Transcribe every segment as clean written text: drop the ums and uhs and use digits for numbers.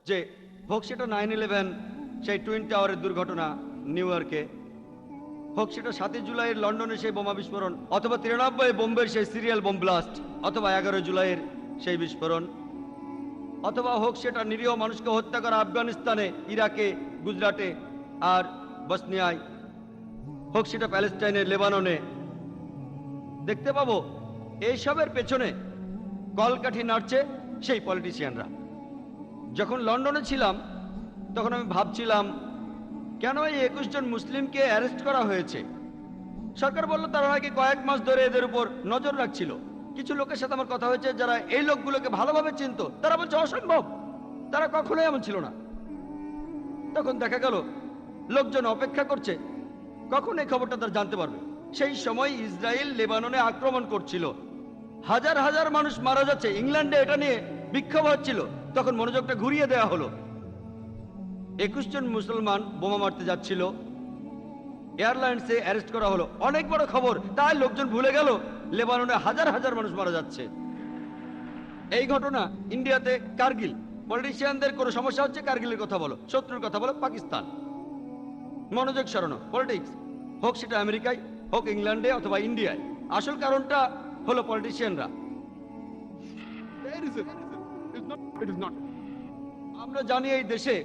যে হোক সেটা 9/11 সেই টুইন টাওয়ারের দুর্ঘটনা নিউ ইয়র্কে, হোক সেটা 7 জুলাইয়ের লন্ডনে সেই বোমা বিস্ফোরণ, অথবা 93 বোম্বের সেই সিরিয়াল বোম ব্লাস্ট, অথবা 11 জুলাইয়ের সেই বিস্ফোরণ, অথবা হোক সেটা নিরীহ মানুষকে হত্যা করা আফগানিস্তানে, ইরাকে, গুজরাটে আর বসনিয়ায়, হোক সেটা প্যালেস্টাইনে, লেবাননে, দেখতে পাবো এইসবের পেছনে কলকাঠি নাড়ছে সেই পলিটিশিয়ানরা। যখন লন্ডনে ছিলাম তখন আমি ভাবছিলাম কেন এই 21 জন মুসলিমকে অ্যারেস্ট করা হয়েছে। সরকার বলল তারা নাকি কয়েক মাস ধরে এদের উপর নজর রাখছিল। কিছু লোকের সাথে আমার কথা হয়েছে যারা এই লোকগুলোকে ভালোভাবে চিনত, তারা বলছে অসম্ভব, তারা কখনোই এমন ছিল না। তখন দেখা গেল লোকজন অপেক্ষা করছে কখন এই খবরটা তারা জানতে পারবে। সেই সময় ইসরায়েল লেবাননে আক্রমণ করছিল, হাজার হাজার মানুষ মারা যাচ্ছে, ইংল্যান্ডে এটা নিয়ে বিক্ষোভ হচ্ছিল। তখন মনোযোগটা ঘুরিয়ে দেওয়া হলো। 21 জন মুসলমান বোমা মারতে যাচ্ছিল, এয়ারলাইন্সে অ্যারেস্ট করা হলো, অনেক বড় খবর। তাই লোকজন ভুলে গেল লেবাননে হাজার হাজার মানুষ মারা যাচ্ছে। এই ঘটনা ইন্ডিয়াতে কার্গিল, পলিটিশিয়ানদের কোনো সমস্যা হচ্ছে কার্গিলের কথা বলো, শত্রুর কথা বলো পাকিস্তান, মনোযোগ সরানো, পলিটিক্স, হোক সেটা আমেরিকায়, হোক ইংল্যান্ডে অথবা ইন্ডিয়ায়। আসল কারণটা হলো পলিটিশিয়ানরা। আমরা জানি এই দেশে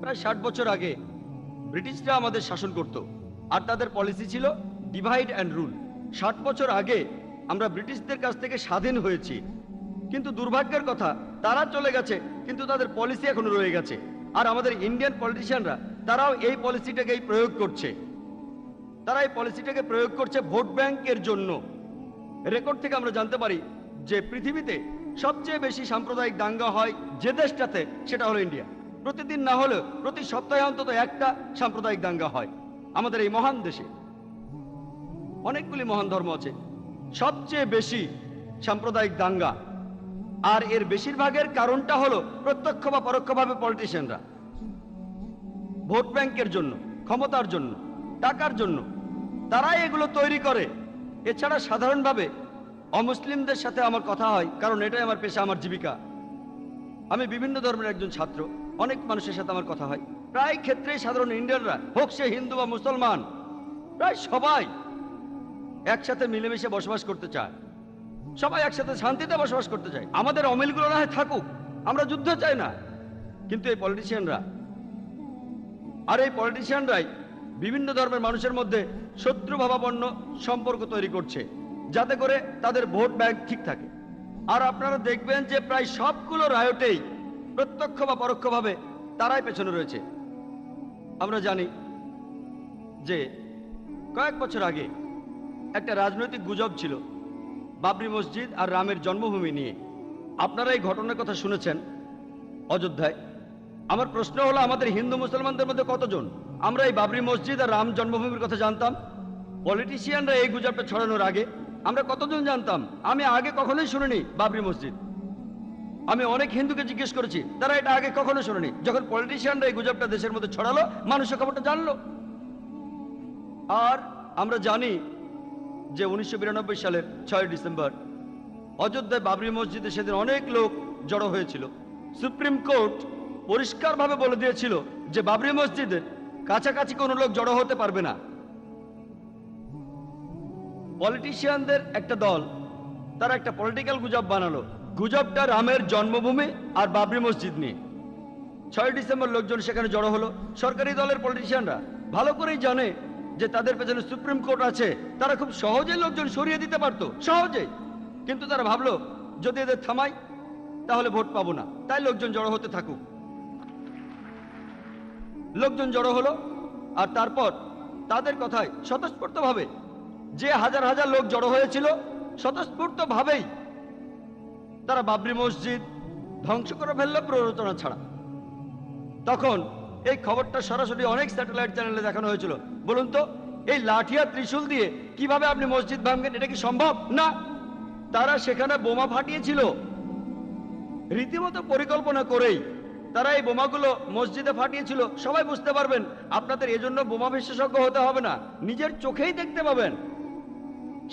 প্রায় 60 বছর আগে ব্রিটিশরা আমাদের শাসন করত, আর তাদের পলিসি ছিল ডিভাইড অ্যান্ড রুল। 60 বছর আগে আমরা ব্রিটিশদের কাছ থেকে স্বাধীন হয়েছি, কিন্তু দুর্ভাগ্যের কথা তারা চলে গেছে, কিন্তু তাদের পলিসি এখনো রয়ে গেছে। আর আমাদের ইন্ডিয়ান পলিটিশিয়ানরা তারাও এই পলিসিটাকেই প্রয়োগ করছে। তারা এই পলিসিটাকে প্রয়োগ করছে ভোট ব্যাংকের জন্য। রেকর্ড থেকে আমরা জানতে পারি যে পৃথিবীতে সবচেয়ে বেশি সাম্প্রদায়িক দাঙ্গা হয় যে দেশটাতে, সেটা হলো ইন্ডিয়া। প্রতিদিন না হলেও প্রতি সপ্তাহে অন্তত একটা সাম্প্রদায়িক দাঙ্গা হয় আমাদের এই মহান দেশে। অনেকগুলি মহান ধর্ম আছে, সবচেয়ে বেশি সাম্প্রদায়িক দাঙ্গা, আর এর বেশিরভাগের কারণটা হলো প্রত্যক্ষ বা পরোক্ষভাবে পলিটিশিয়ানরা ভোট ব্যাংকের জন্য, ক্ষমতার জন্য, টাকার জন্য তারাই এগুলো তৈরি করে। এছাড়া সাধারণভাবে অমুসলিমদের সাথে আমার কথা হয়, কারণ এটাই আমার পেশা, আমার জীবিকা। আমি বিভিন্ন ধর্মের একজন ছাত্র, অনেক মানুষের সাথে আমার কথা হয়। প্রায় ক্ষেত্রেই সাধারণ ইন্ডিয়ানরা, হোক সে হিন্দু বা মুসলমান, প্রায় সবাই একসাথে মিলেমিশে বসবাস করতে চায়, সবাই একসাথে শান্তিতে বসবাস করতে চায়। আমাদের অমিলগুলো না হয় থাকুক, আমরা যুদ্ধ চাই না, কিন্তু এই পলিটিশিয়ানরা আর এই পলিটিশিয়ানরাই বিভিন্ন ধর্মের মানুষের মধ্যে শত্রুভাবাপন্ন সম্পর্ক তৈরি করছে, যাতে করে তাদের ভোট ব্যাংক ঠিক থাকে। আর আপনারা দেখবেন যে প্রায় সবগুলো রায়টেই প্রত্যক্ষ বা পরোক্ষভাবে তারাই পেছনে রয়েছে। আমরা জানি যে কয়েক বছর আগে একটা রাজনৈতিক গুজব ছিল বাবরি মসজিদ আর রামের জন্মভূমি নিয়ে। আপনারা এই ঘটনার কথা শুনেছেন অযোধ্যায়। আমার প্রশ্ন হলো, আমাদের হিন্দু মুসলমানদের মধ্যে কতজন আমরা এই বাবরি মসজিদ আর রাম জন্মভূমির কথা জানতাম? পলিটিশিয়ানরা এই গুজবটা ছড়ানোর আগে আমরা কতজন জানতাম? আমি আগে কখনোই শুনিনি বাবরি মসজিদ। আমি অনেক হিন্দুকে জিজ্ঞেস করেছি, তারা এটা আগে কখনো শোনেনি। যখন পলিটিশিয়ানরা এই গুজবটা দেশের মধ্যে ছড়ালো, মানুষের খবরটা জানলো। আর আমরা জানি যে 1992 সালের 6 ডিসেম্বর অযোধ্যায় বাবরি মসজিদে সেদিন অনেক লোক জড়ো হয়েছিল। সুপ্রিম কোর্ট পরিষ্কারভাবে বলে দিয়েছিল যে বাবরি মসজিদের কাছাকাছি কোনো লোক জড়ো হতে পারবে না। পলিটিশিয়ানদের একটা দল, তারা একটা পলিটিক্যাল গুজব বানালো, গুজবটা রামের জন্মভূমি আর বাবরি মসজিদ নিয়ে। 6 ডিসেম্বর লোকজন সেখানে জড়ো হলো। সরকারি দলের পলিটিশিয়ানরা ভালো করেই জানে যে তাদের পেছনে সুপ্রিম কোর্ট আছে, তারা খুব সহজে লোকজন সরিয়ে দিতে পারতো, সহজেই। কিন্তু তারা ভাবলো যদি এদের থামাই তাহলে ভোট পাবো না, তাই লোকজন জড়ো হতে থাকুক। লোকজন জড়ো হলো, আর তারপর তাদের কথায় স্বতঃস্ফূর্তভাবে যে হাজার হাজার লোক জড়ো হয়েছিল, স্বতঃস্ফূর্তভাবেই তারা বাবরি মসজিদ ধ্বংস করে ফেললো প্ররোচনা ছাড়া। তখন এই খবরটা সরাসরি অনেক স্যাটেলাইট চ্যানেলে দেখানো হয়েছিল। বলুন তো, এই লাঠিয়া ত্রিশূল দিয়ে কিভাবে আপনি মসজিদ ভাঙবেন? এটা কি সম্ভব? না। তারা সেখানে বোমা ফাটিয়েছিল রীতিমতো পরিকল্পনা করেই। তারা এই বোমাগুলো মসজিদে ফাটিয়েছিল। সবাই বুঝতে পারবেন, আপনাদের এজন্য বোমা বিশেষজ্ঞ হতে হবে না, নিজের চোখেই দেখতে পাবেন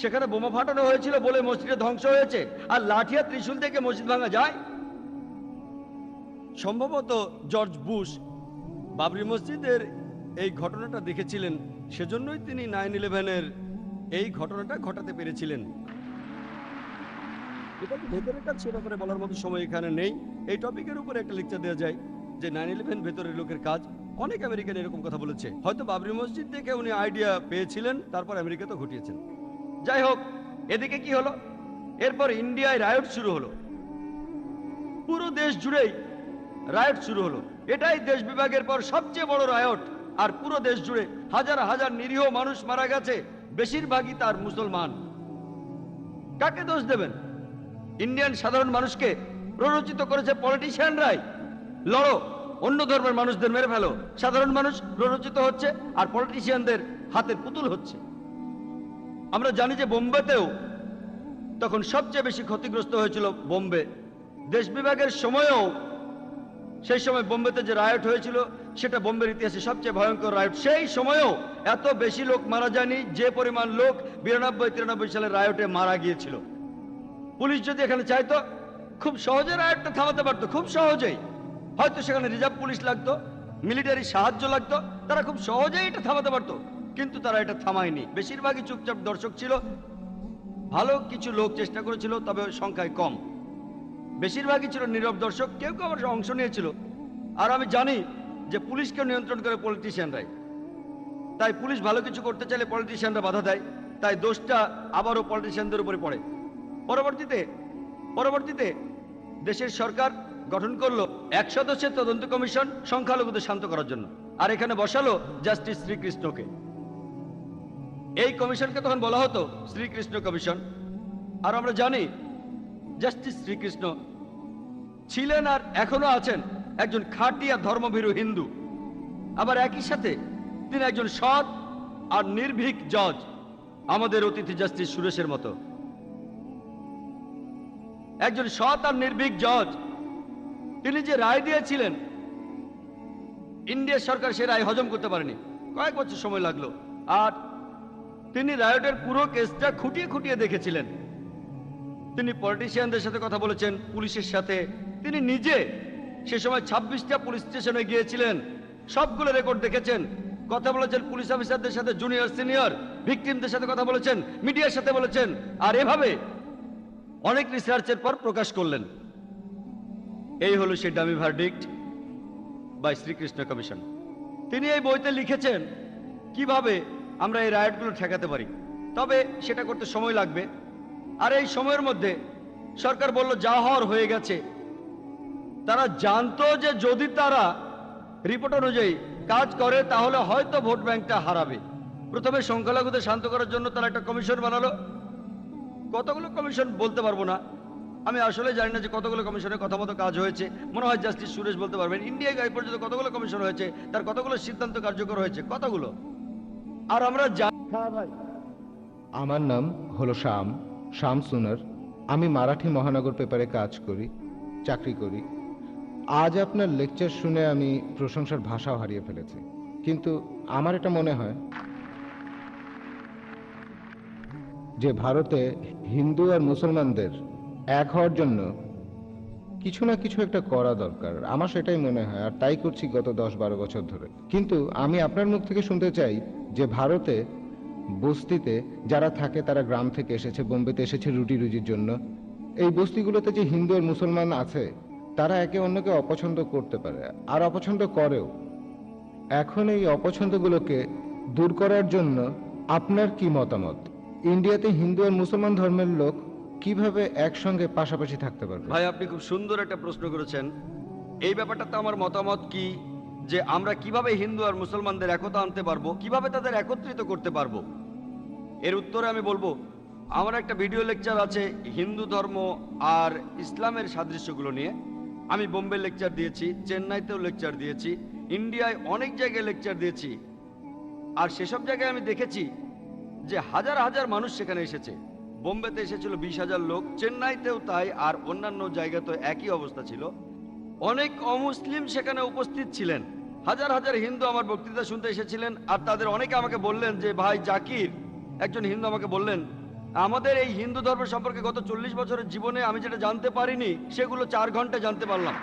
সেখানে বোমা ফাটানো হয়েছিল বলে মসজিদে ধ্বংস হয়েছে। আর লাঠিয়া ত্রিশূল থেকে মসজিদ ভাঙা যায়? সম্ভবত জর্জ বুশ বাবরি মসজিদের এই ঘটনাটা দেখেছিলেন, সেজন্যই তিনি 9/11-এর এই ঘটনাটা ঘটাতে পেরেছিলেন। এটা কি ভেতরের কাজ, সে ব্যাপারে বলার মতো সময় এখানে নেই। এই টপিকের উপরে একটা লেকচার দেওয়া যায় যে 9/11 ভেতরের লোকের কাজ। অনেক আমেরিকান এরকম কথা বলেছে, হয়তো বাবরি মসজিদ দেখে উনি আইডিয়া পেয়েছিলেন, তারপর আমেরিকা তো ঘটিয়েছেন। যাই হোক, এদিকে কি হলো, এরপর ইন্ডিয়ায় রায়ট শুরু হলো, পুরো দেশ জুড়েই রায়ট শুরু হলো। এটাই দেশ বিভাগের পর সবচেয়ে বড় রায়ট। আর পুরো দেশ জুড়ে হাজার হাজার নিরীহ মানুষ মারা গেছে, বেশিরভাগই তার মুসলমান। কাকে দোষ দেবেন? ইন্ডিয়ান সাধারণ মানুষকে প্ররোচিত করেছে পলিটিশিয়ানরাই। লড়ো, অন্য ধর্মের মানুষদের মেরে ফেলো। সাধারণ মানুষ প্ররোচিত হচ্ছে আর পলিটিশিয়ানদের হাতের পুতুল হচ্ছে। আমরা জানি যে বোম্বেতেও তখন সবচেয়ে বেশি ক্ষতিগ্রস্ত হয়েছিল বোম্বে। দেশ বিভাগের সময়ও সেই সময় বোম্বেতে যে রায়ট হয়েছিল সেটা বোম্বের ইতিহাসে সবচেয়ে ভয়ঙ্কর রায়ট। সেই সময়েও এত বেশি লোক মারা যায়নি যে পরিমাণ লোক 92-93 সালের রায়টে মারা গিয়েছিল। পুলিশ যদি এখানে চাইতো খুব সহজে রায়টটা থামাতে পারতো, খুব সহজেই। হয়তো সেখানে রিজার্ভ পুলিশ লাগতো, মিলিটারি সাহায্য লাগতো, তারা খুব সহজেই এটা থামাতে পারতো, কিন্তু তারা এটা থামায়নি। বেশিরভাগই চুপচাপ দর্শক ছিল। ভালো কিছু লোক চেষ্টা করেছিল, তবে সংখ্যায় কম। বেশিরভাগই ছিল নীরব দর্শক, কেউ কেউ আবার অংশ নিয়েছিল। আর আমি জানি যে পুলিশকে নিয়ন্ত্রণ করে পলিটিশিয়ানরাই। তাই পুলিশ ভালো কিছু করতে চাইলে পলিটিশিয়ানরা বাধা দেয়, তাই দোষটা আবারও পলিটিশিয়ানদের উপরে পড়ে। পরবর্তীতে দেশের সরকার গঠন করলো 1 সদস্যের তদন্ত কমিশন সংখ্যালঘুদের শান্ত করার জন্য, আর এখানে বসালো জাস্টিস শ্রীকৃষ্ণকে। এই কমিশনকে তখন বলা হতো শ্রীকৃষ্ণ কমিশন। আর আমরা জানি জাস্টিস শ্রীকৃষ্ণ ছিলেন আর এখনো আছেন একজন খাঁটিয়া ধর্মভীরু হিন্দু। আবার একই সাথে তিনি একজন সৎ আর নির্ভীক জজ, আমাদের অতিথি জাস্টিস সুরেশের মতো একজন সৎ আর নির্ভীক জজ। তিনি যে রায় দিয়েছিলেন, ইন্ডিয়ার সরকার সে রায় হজম করতে পারেনি, কয়েক বছর সময় লাগলো। আর তিনি রায়টের পুরো কেসটা খুঁটিয়ে খুঁটিয়ে দেখেছিলেন। তিনি পলিটিশিয়ানদের সাথে কথা বলেছেন, পুলিশের সাথে। তিনি নিজে সে সময় 26টা পুলিশ স্টেশনে গিয়েছিলেন, সবগুলো রেকর্ড দেখেছেন, কথা বলেছেন পুলিশ অফিসারদের সাথে, জুনিয়র সিনিয়র, ভিকটিমদের সাথে কথা বলেছেন, মিডিয়ার সাথে বলেছেন। আর এভাবে অনেক রিসার্চের পর প্রকাশ করলেন। এই হলো সেই dummy verdict by Srikrishna commission. তিনি এই বইতে লিখেছেন কিভাবে আমরা এই রায়টগুলো ঠেকাতে পারি, তবে সেটা করতে সময় লাগবে। আর এই সময়ের মধ্যে সরকার বলল যা হওয়ার হয়ে গেছে। তারা জানতো যে যদি তারা রিপোর্ট অনুযায়ী কাজ করে তাহলে হয়তো ভোট ব্যাংকটা হারাবে। প্রথমে সংখ্যালঘুদের শান্ত করার জন্য তারা একটা কমিশন বানালো। কতগুলো কমিশন বলতে পারবো না, আমি আসলে জানি না যে কতগুলো কমিশনের কথা মতো কাজ হয়েছে। মনে হয় জাস্টিস সুরেশ বলতে পারবেন ইন্ডিয়ায় এই পর্যন্ত কতগুলো কমিশন হয়েছে, তার কতগুলো সিদ্ধান্ত কার্যকর হয়েছে, কতগুলো। আর আমরা হ্যাঁ ভাই, আমার নাম হলো শাম সুনার। আমি মারাঠি মহানগর পেপারে কাজ করি, চাকরি করি। আজ আপনার লেকচার শুনে আমি প্রশংসার ভাষাও হারিয়ে ফেলেছি। কিন্তু আমার এটা মনে হয় যে ভারতে হিন্দু আর মুসলমানদের এক হওয়ার জন্য কিছু না কিছু একটা করা দরকার। আমার সেটাই মনে হয়, আর তাই করছি গত 10-12 বছর ধরে। কিন্তু আমি আপনার মুখ থেকে শুনতে চাই যে ভারতে বস্তিতে যারা থাকে তারা গ্রাম থেকে এসেছে, বোম্বেতে এসেছে রুটি রুজির জন্য। এই বস্তিগুলোতে যে হিন্দু আর মুসলমান আছে তারা একে অন্যকে অপছন্দ করতে পারে আর অপছন্দ করেও। এখন এই অপছন্দগুলোকে দূর করার জন্য আপনার কি মতামত? ইন্ডিয়াতে হিন্দু আর মুসলমান ধর্মের লোক কিভাবে একসঙ্গে পাশাপাশি থাকতে পারবে? ভাই, আপনি খুব সুন্দর একটা প্রশ্ন করেছেন। এই ব্যাপারটাতে আমার মতামত কি যে আমরা কিভাবে হিন্দু আর মুসলমানদের একতা আনতে পারবো, কিভাবে তাদের একত্রিত করতে পারবো, এর উত্তরে আমি বলবো আমার একটা ভিডিও লেকচার আছে হিন্দু ধর্ম আর ইসলামের সাদৃশ্যগুলো নিয়ে। আমি বোম্বে লেকচার দিয়েছি, চেন্নাইতেও লেকচার দিয়েছি, ইন্ডিয়ায় অনেক জায়গায় লেকচার দিয়েছি। আর সেসব জায়গায় আমি দেখেছি যে হাজার হাজার মানুষ সেখানে এসেছে। বোম্বেতে এসেছিল 20,000 লোক, চেন্নাইতেও তাই, আর অন্যান্য জায়গাতেও একই অবস্থা ছিল। অনেক অমুসলিম সেখানে উপস্থিত ছিলেন। হাজার হাজার হিন্দু আমার বক্তৃতা শুনতে এসেছিলেন। আর তাদের অনেকে আমাকে বললেন যে ভাই জাকির, একজন হিন্দু আমাকে বললেন, আমাদের এই হিন্দু ধর্ম সম্পর্কে গত 40 বছরের জীবনে আমি যেটা জানতে পারিনি সেগুলো 4 ঘন্টায় জানতে পারলাম।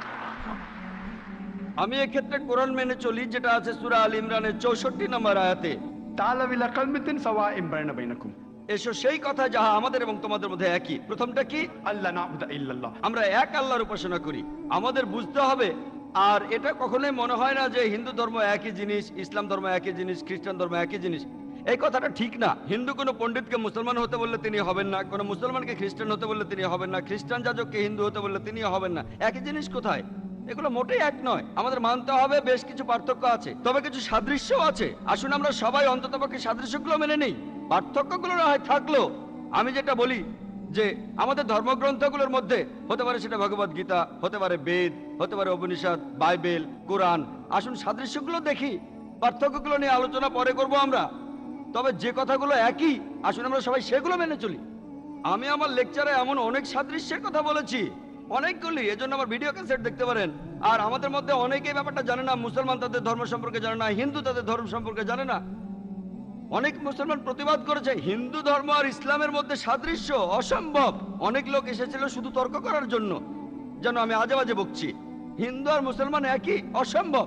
আমি এক্ষেত্রে কোরআন মেনে চলি, যেটা আছে সূরা আল ইমরানের 64 নম্বর আয়াতে, تعالوا إلى كلمة سواء بيننا وبينكم এসো সেই কথা যাহা আমাদের এবং তোমাদের মধ্যে একই। প্রথমটা কি? ألا نعبد إلا الله। আমরা এক আল্লাহর উপাসনা করি। আমাদের বুঝতে হবে, আর এটা কখনোই মনে হয় না যে হিন্দু ধর্ম একই জিনিস, ইসলাম ধর্ম একই জিনিস, খ্রিস্টান ধর্ম একই জিনিস। এই কথাটা ঠিক না। হিন্দু কোনো পণ্ডিতকে মুসলমান হতে বললে তিনি হবেন না, কোনো মুসলমানকে খ্রিস্টান হতে বললে তিনি হবেন না, খ্রিস্টান যাজককে হিন্দু হতে বললে তিনি হবেন না। একই জিনিস কোথায়? এগুলো মোটেই এক নয়। আমাদের মানতে হবে বেশ কিছু পার্থক্য আছে, তবে কিছু সাদৃশ্যও আছে। আসুন আমরা সবাই অন্ততপক্ষে সাদৃশ্যগুলো মেনে নেই। পার্থক্যগুলো না হয় থাকলো, আমি যেটা বলি যে আমাদের ধর্মগ্রন্থগুলোর মধ্যে হতে পারে সেটা ভগবদ গীতা, হতে পারে বেদ, হতে পারে উপনিষদ, বাইবেল, কোরআন। আসুন সাদৃশ্যগুলো দেখি, পার্থক্যগুলো নিয়ে আলোচনা পরে করব আমরা। তবে যে কথাগুলো একই, আসুন আমরা সবাই সেগুলো মেনে চলি। আমি আমার লেকচারে এমন অনেক সাদৃশ্যের কথা বলেছি, অনেকগুলি, এজন্য আমার ভিডিও ক্যাসেট দেখতে পারেন। আর আমাদের মধ্যে অনেকেই ব্যাপারটা জানে না। মুসলমান তাদের ধর্ম সম্পর্কে জানে না, হিন্দু তাদের ধর্ম সম্পর্কে জানে না। অনেক মুসলমান প্রতিবাদ করেছে হিন্দু ধর্ম আর ইসলামের মধ্যে সাদৃশ্য অসম্ভব। অনেক লোক এসেছিল শুধু তর্ক করার জন্য, যেন আমি আজে বাজে বকছি। হিন্দু আর মুসলমান একই, অসম্ভব।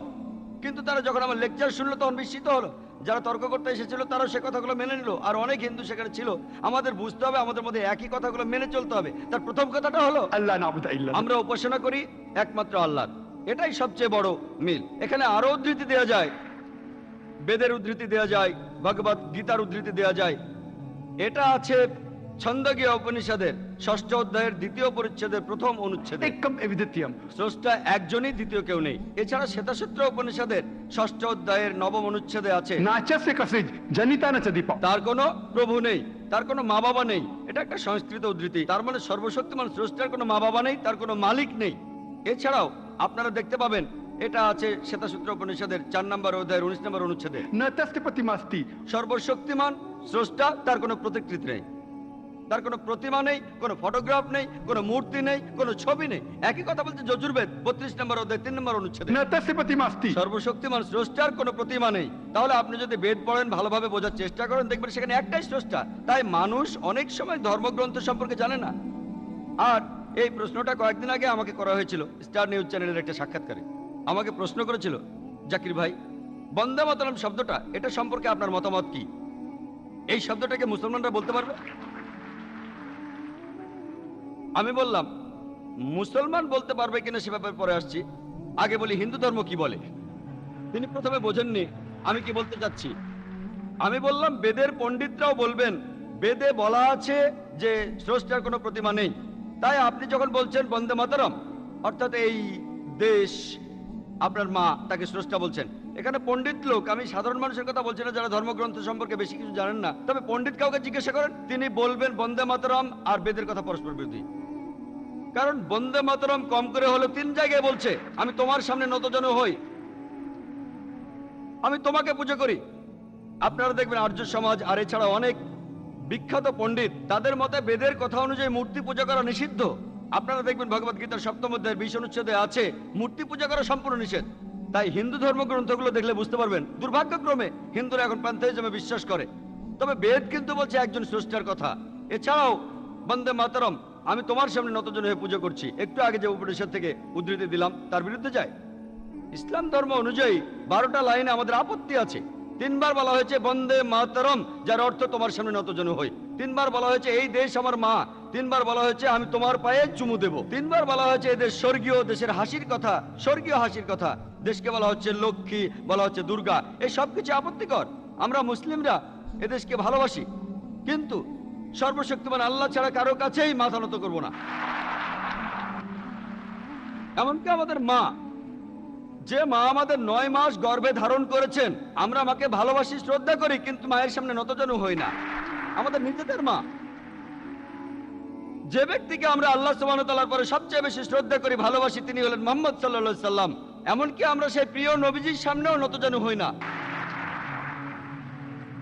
কিন্তু তারা যখন আমার লেকচার শুনলো তখন বিস্মিত হলো। যারা তর্ক করতে এসেছিল তারাও সে কথাগুলো মেনে নিল, আর অনেক হিন্দু সেখানে ছিল। আমাদের বুঝতে হবে আমাদের মধ্যে একই কথাগুলো মেনে চলতে হবে। তার প্রথম কথাটা হলো ألا نعبد إلا الله। আমরা উপাসনা করি একমাত্র আল্লাহর। এটাই সবচেয়ে বড় মিল। এখানে আরো উদ্ধৃতি দেওয়া যায়, বেদের উদ্ধৃতি দেওয়া যায়, ভগবত গীতার উদ্ধৃতি দেওয়া যায়। এটা আছে ছন্দগীয় উপনিষদের 6ষ্ঠ অধ্যায়ের 2য় পরিচ্ছেদের 1ম অনুচ্ছেদে। एकम एविदित्यम। স্রষ্টা একজনই, দ্বিতীয় কেউ নেই। এছাড়া শ্বেতাসূত্র উপনিষদের 6ষ্ঠ অধ্যায়ের 9ম অনুচ্ছেদে আছে नाचस्य कसिज जनिता न च दीपा। তার কোনো প্রভু নেই, তার কোনো মা বাবা নেই। এটা একটা সংস্কৃত উদ্ধৃতি। তার মানে সর্বশক্তিমান স্রষ্টার কোনো মা বাবা নেই, তার কোনো মালিক নেই। এছাড়াও আপনারা দেখতে পাবেন এটা আছে শ্বেতাসূত্র উপনিষদের 4 নম্বর অধ্যায়ের 19 নম্বর অনুচ্ছেদে। न तस्य प्रतिमास्ति। সর্বশক্তিমান স্রষ্টা, তার কোনো প্রতিকৃতি নেই, তার কোনো প্রতিমা নেই, কোনো ফটোগ্রাফ নেই, কোনো মূর্তি নেই, কোনো ছবি নেই। একই কথা বলছে যজুর্বেদ 32 নম্বর অধ্যায় 3 নম্বর অনুচ্ছেদে। न तस्य प्रतिमास्ति। সর্বশক্তিমান স্রষ্টার কোনো প্রতিমা নেই। তাহলে আপনি যদি বেদ পড়েন, ভালোভাবে বোঝার চেষ্টা করেন, দেখবেন সেখানে একটাই স্রষ্টা। তাই মানুষ অনেক সময় ধর্মগ্রন্থ সম্পর্কে জানে না। আর এই প্রশ্নটা কয়েকদিন আগে আমাকে করা হয়েছিল স্টার নিউজ চ্যানেলের একটা সাক্ষাৎকারে। আমাকে প্রশ্ন করেছিল, জাকির ভাই, বন্দে মাতরম শব্দটা, এটা সম্পর্কে আপনার মতামত কি? এই শব্দটাকে মুসলমানরা বলতে পারবে? আমি বললাম মুসলমান বলতে পারবে কিনা সে ব্যাপারে পরে আসছি, আগে বলি হিন্দু ধর্ম কি বলে। তিনি প্রথমে বোঝেননি আমি কি বলতে চাচ্ছি। আমি বললাম বেদের পণ্ডিতরাও বলবেন, বেদে বলা আছে যে স্রষ্টার কোনো প্রতিমা নেই। তাই আপনি যখন বলছেন বন্দে মাতরম, অর্থাৎ এই দেশ আপনার মা, তাকে স্রষ্টা বলছেন। এখানে পণ্ডিত লোক, আমি সাধারণ মানুষের কথা বলছি না যারা ধর্মগ্রন্থ সম্পর্কে বেশি কিছু জানেন না। তবে পণ্ডিত কাউকে জিজ্ঞাসা করেন, তিনি বলবেন বন্দে মাতরম আর বেদের কথা পরস্পর বিরোধী। কারণ বন্দে মাতরম কম করে হলো 3 জায়গায় বলছে আমি তোমার সামনে নতজানু হই, আমি তোমাকে পুজো করি। আপনারা দেখবেন আর্য সমাজ আর এছাড়া অনেক বিখ্যাত পণ্ডিত, তাদের মতে বেদের কথা অনুযায়ী মূর্তি পূজা করা নিষিদ্ধ। আপনারা দেখবেন ভগবদ গীতার 7ম অধ্যায়ের 20 অনুচ্ছেদে আছে মূর্তি পূজা করা সম্পূর্ণ নিষেধ। তাই হিন্দু ধর্মগ্রন্থগুলো দেখলে বুঝতে পারবেন দুর্ভাগ্যক্রমে হিন্দুরা এখন প্যান্থেইজমে বিশ্বাস করে। তবে বেদ কিন্তু বলছে একজন স্রষ্টার কথা। এছাড়াও বন্দে মাতরম, আমি তোমার সামনে নতজন হয়ে পুজো করছি, একটু আগে যে উপনিষদ থেকে উদ্ধৃতি দিলাম তার বিরুদ্ধে যায়। ইসলাম ধর্ম অনুযায়ী 12টা লাইনে আমাদের আপত্তি আছে। 3 বার বলা হয়েছে বন্দে মাতরম, যার অর্থ তোমার সামনে নতজন হই। 3 বার বলা হয়েছে এই দেশ আমার মা। 3 বার বলা হয়েছে আমি তোমার পায়ে চুমু দেব। 3 বার বলা হয়েছে এই দেশ স্বর্গীয়, দেশের হাসির কথা, স্বর্গীয় হাসির কথা। দেশকে বলা হচ্ছে লক্ষ্মী, বলা হচ্ছে দুর্গা। এই সব কিছু আপত্তিকর। আমরা মুসলিমরা এদেশকে ভালোবাসি, কিন্তু সর্বশক্তিমান আল্লাহ ছাড়া কারো কাছেই মাথা নত করবো না। এমনকি আমাদের মা, যে মা আমাদের 9 মাস গর্ভে ধারণ করেছেন, আমরা মাকে ভালোবাসি, শ্রদ্ধা করি, কিন্তু মায়ের সামনে নতজানু হই না। আমাদের নিজেদের মা, যে ব্যক্তিকে আমরা আল্লাহ সুবহানাহু ওয়া তাআলার পরে সবচেয়ে বেশি শ্রদ্ধা করি, ভালোবাসি, তিনি হলেন মুহাম্মদ সাল্লাল্লাহু আলাইহি সাল্লাম। এমনকি আমরা সেই প্রিয় নবীজির সামনেও নতজানু হই না।